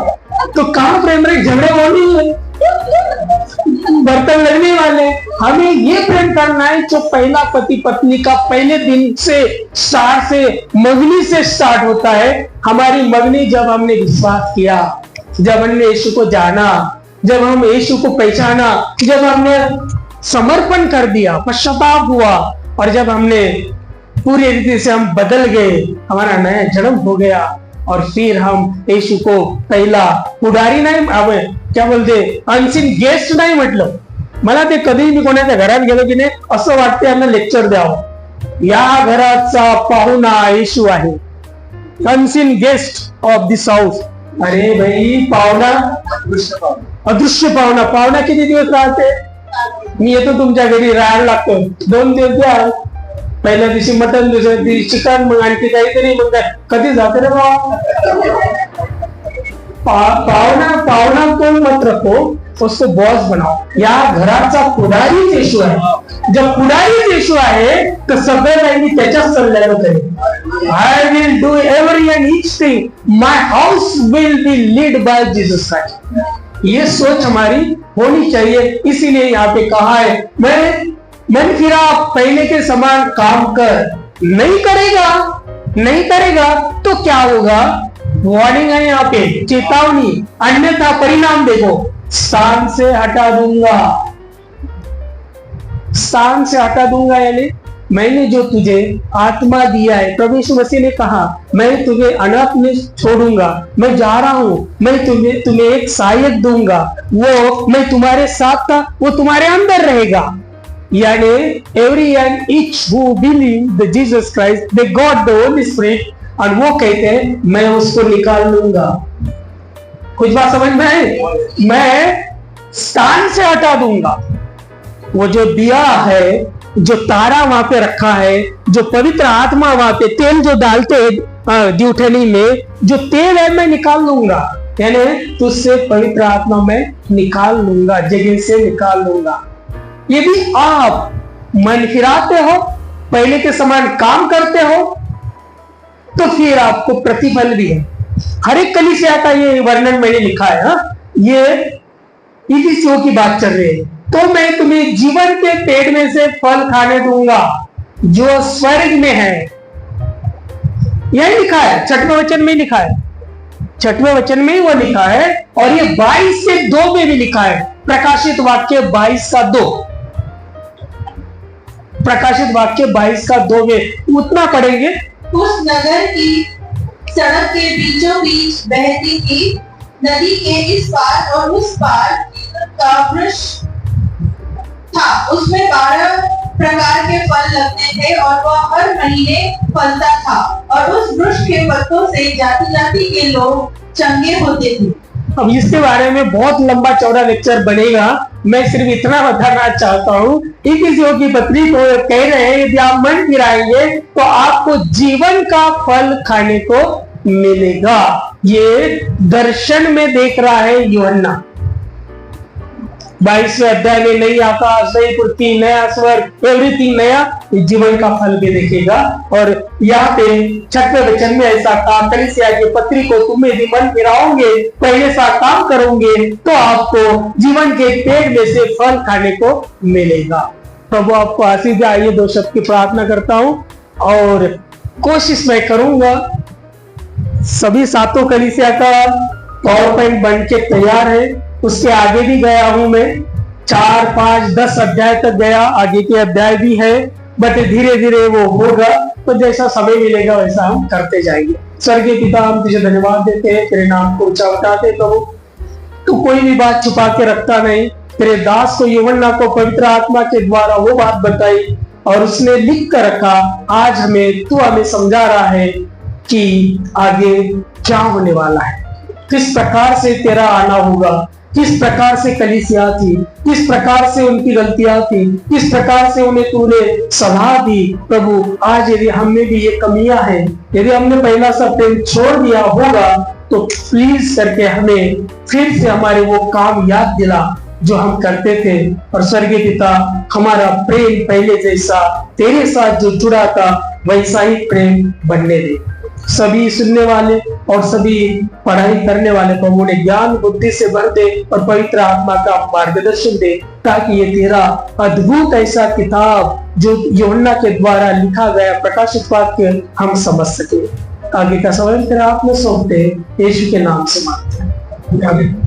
तो कहां प्रेम रहे, झगड़े होने है, बर्तन लगने वाले। हमें ये प्रेम करना है जो पहला पति पत्नी का पहले दिन से स्टार्ट से मंगनी से स्टार्ट होता है। हमारी मंगनी जब हमने विश्वास किया, जब हमने यीशु को जाना, जब हम यीशु को पहचाना, जब हमने समर्पण कर दिया, पश्चाताप हुआ और जब हमने पूरी रीति से हम बदल गए, हमारा नया जन्म हो गया और फिर हम यीशु को पहला पुढारी नाही, क्या बोलते अनसीन गेस्ट नाही म्हटलं। मला ते कधी मी कोणाच्या घरात गेलो की नाही असं वाटतं यांना लेक्चर द्यावं। या घराचा पाहुणा येशू आहे, unseen guest of this house. अरे भाई पाहुणा, अदृश्य पाहुणा। पाहुणा किती दिवस राहते? मी येतो तुमच्या घरी, राहायला लागतो 2 दिवस द्या, पहिल्या दिवशी मटन, दुसऱ्या दिवशी चिकन, मग आणखी काहीतरी, मग कधी जाते रे बाबा। पाहुणा कोण मत रखो, उसको बॉस बनाओ। या घराचा पुढारी येशू आहे। जब पुढारी येशू आहे तर सगळं काही मी त्याच्याच सल्ल्यानं करेन। I will do every and each thing, my house will be lead by Jesus Christ. ये सोच हमारी होनी चाहिए। इसीलिए यहाँ पे कहा है मन फिरा पहले के समान काम कर। नहीं करेगा तो क्या होगा? वार्निंग है यहाँ पे, चेतावनी, अन्यथा परिणाम देखो, स्थान से हटा दूंगा यानी मैंने जो तुझे आत्मा दिया है, प्रभु यीशु मसीह ने कहा मैं तुम्हें अनाथ में छोड़ूंगा, मैं जा रहा हूं, मैं तुम्हें एक सहायक दूंगा, वो मैं तुम्हारे साथ था, वो तुम्हारे अंदर रहेगा। यानी every and each who believe the Jesus Christ they got the holy spirit, और वो कहते हैं मैं उसको निकाल लूंगा। कुछ बात समझ में है? मैं स्थान से हटा दूंगा। वो जो दिया है, जो तारा वहां पे रखा है, जो पवित्र आत्मा वहां पे तेल जो डालते हैं दिउठनी में, जो तेल है मैं निकाल लूंगा। यानी तुझसे पवित्र आत्मा मैं निकाल लूंगा, जगह से निकाल लूंगा। यदि आप मन फिराते हो, पहले के समान काम करते हो, तो फिर आपको प्रतिफल भी है। हर एक कलीसिया का ये वर्णन मैंने लिखा है। ये इफिसियों की बात चल रही है। तो मैं तुम्हें जीवन के पेड़ में से फल खाने दूंगा जो स्वर्ग में है। यही लिखा है, 6वें वचन में लिखा है, 6वें वचन में ही वो लिखा है। और ये 22 से 2 में भी लिखा है, प्रकाशित वाक्य 22 का 2, प्रकाशित वाक्य 22 का 2 में उतना पढ़ेंगे। उस नगर की सड़क के बीचों बीच बहती थी नदी के इस पार और उस पार का वृक्ष था। उसमें 12 प्रकार के फल लगते थे और वह हर महीने फलता था, और उस वृक्ष के पत्तों से जाति जाति के लोग चंगे होते थे। अब इसके बारे में बहुत लंबा चौड़ा लेक्चर बनेगा, मैं सिर्फ इतना बताना चाहता हूँ। इफिसियों की पत्री को कह रहे हैं यदि आप मन फिराएंगे तो आपको जीवन का फल खाने को मिलेगा। ये दर्शन में देख रहा है यूहन्ना। 22वें अध्याय में नई आकाश, नई पृथ्वी, नया स्वर्ग, एवरीथिंग नया जीवन का फल भी देखेगा। और यहाँ पे 6वें वचन में ऐसा कहा, कलीसिया की पत्री को तुम यदि मन फिराओगे, पहले सा काम करोगे तो आपको जीवन के पेड़ में से फल खाने को मिलेगा। प्रभु आपको आशीष दे। आइए 2 शब्द की प्रार्थना करता हूं और कोशिश मैं करूंगा सभी 7 कलीसिया का पावर पॉइंट बन के तैयार है। उसके आगे भी गया हूं मैं, 4, 5, 10 अध्याय तक गया, आगे के अध्याय भी है, बट धीरे धीरे वो होगा। तो जैसा समय मिलेगा वैसा हम करते जाएंगे। स्वर्गीय पिता, हम तुझे धन्यवाद देते हैं, तेरे नाम को ऊंचा उठाते प्रभु। तू कोई भी बात छुपा के रखता नहीं। तेरे दास को यूहन्ना को पवित्र आत्मा के द्वारा वो बात बताई और उसने लिख कर रखा। आज तू हमें समझा रहा है कि आगे क्या होने वाला है, किस प्रकार से तेरा आना होगा, किस प्रकार से कलीसिया थी, किस प्रकार से उनकी गलतियां थी, किस प्रकार से उन्हें तूने सलाह दी। प्रभु आज यदि हमें भी ये कमियां हैं, यदि हमने पहला सा प्रेम छोड़ दिया होगा तो प्लीज करके हमें फिर से हमारे वो काम याद दिला जो हम करते थे। और स्वर्गीय पिता, हमारा प्रेम पहले जैसा तेरे साथ जो जुड़ा था वैसा ही प्रेम बनने दे। सभी सुनने वाले और सभी पढ़ाई करने वाले को उन्हें ज्ञान बुद्धि से भर दे और पवित्र आत्मा का मार्गदर्शन दे, ताकि ये तेरा अद्भुत ऐसा किताब जो यूहन्ना के द्वारा लिखा गया प्रकाशित वाक्य हम समझ सके। आगे का समय तेरा हाथ में सौंपते, यीशु के नाम से मांगते हैं।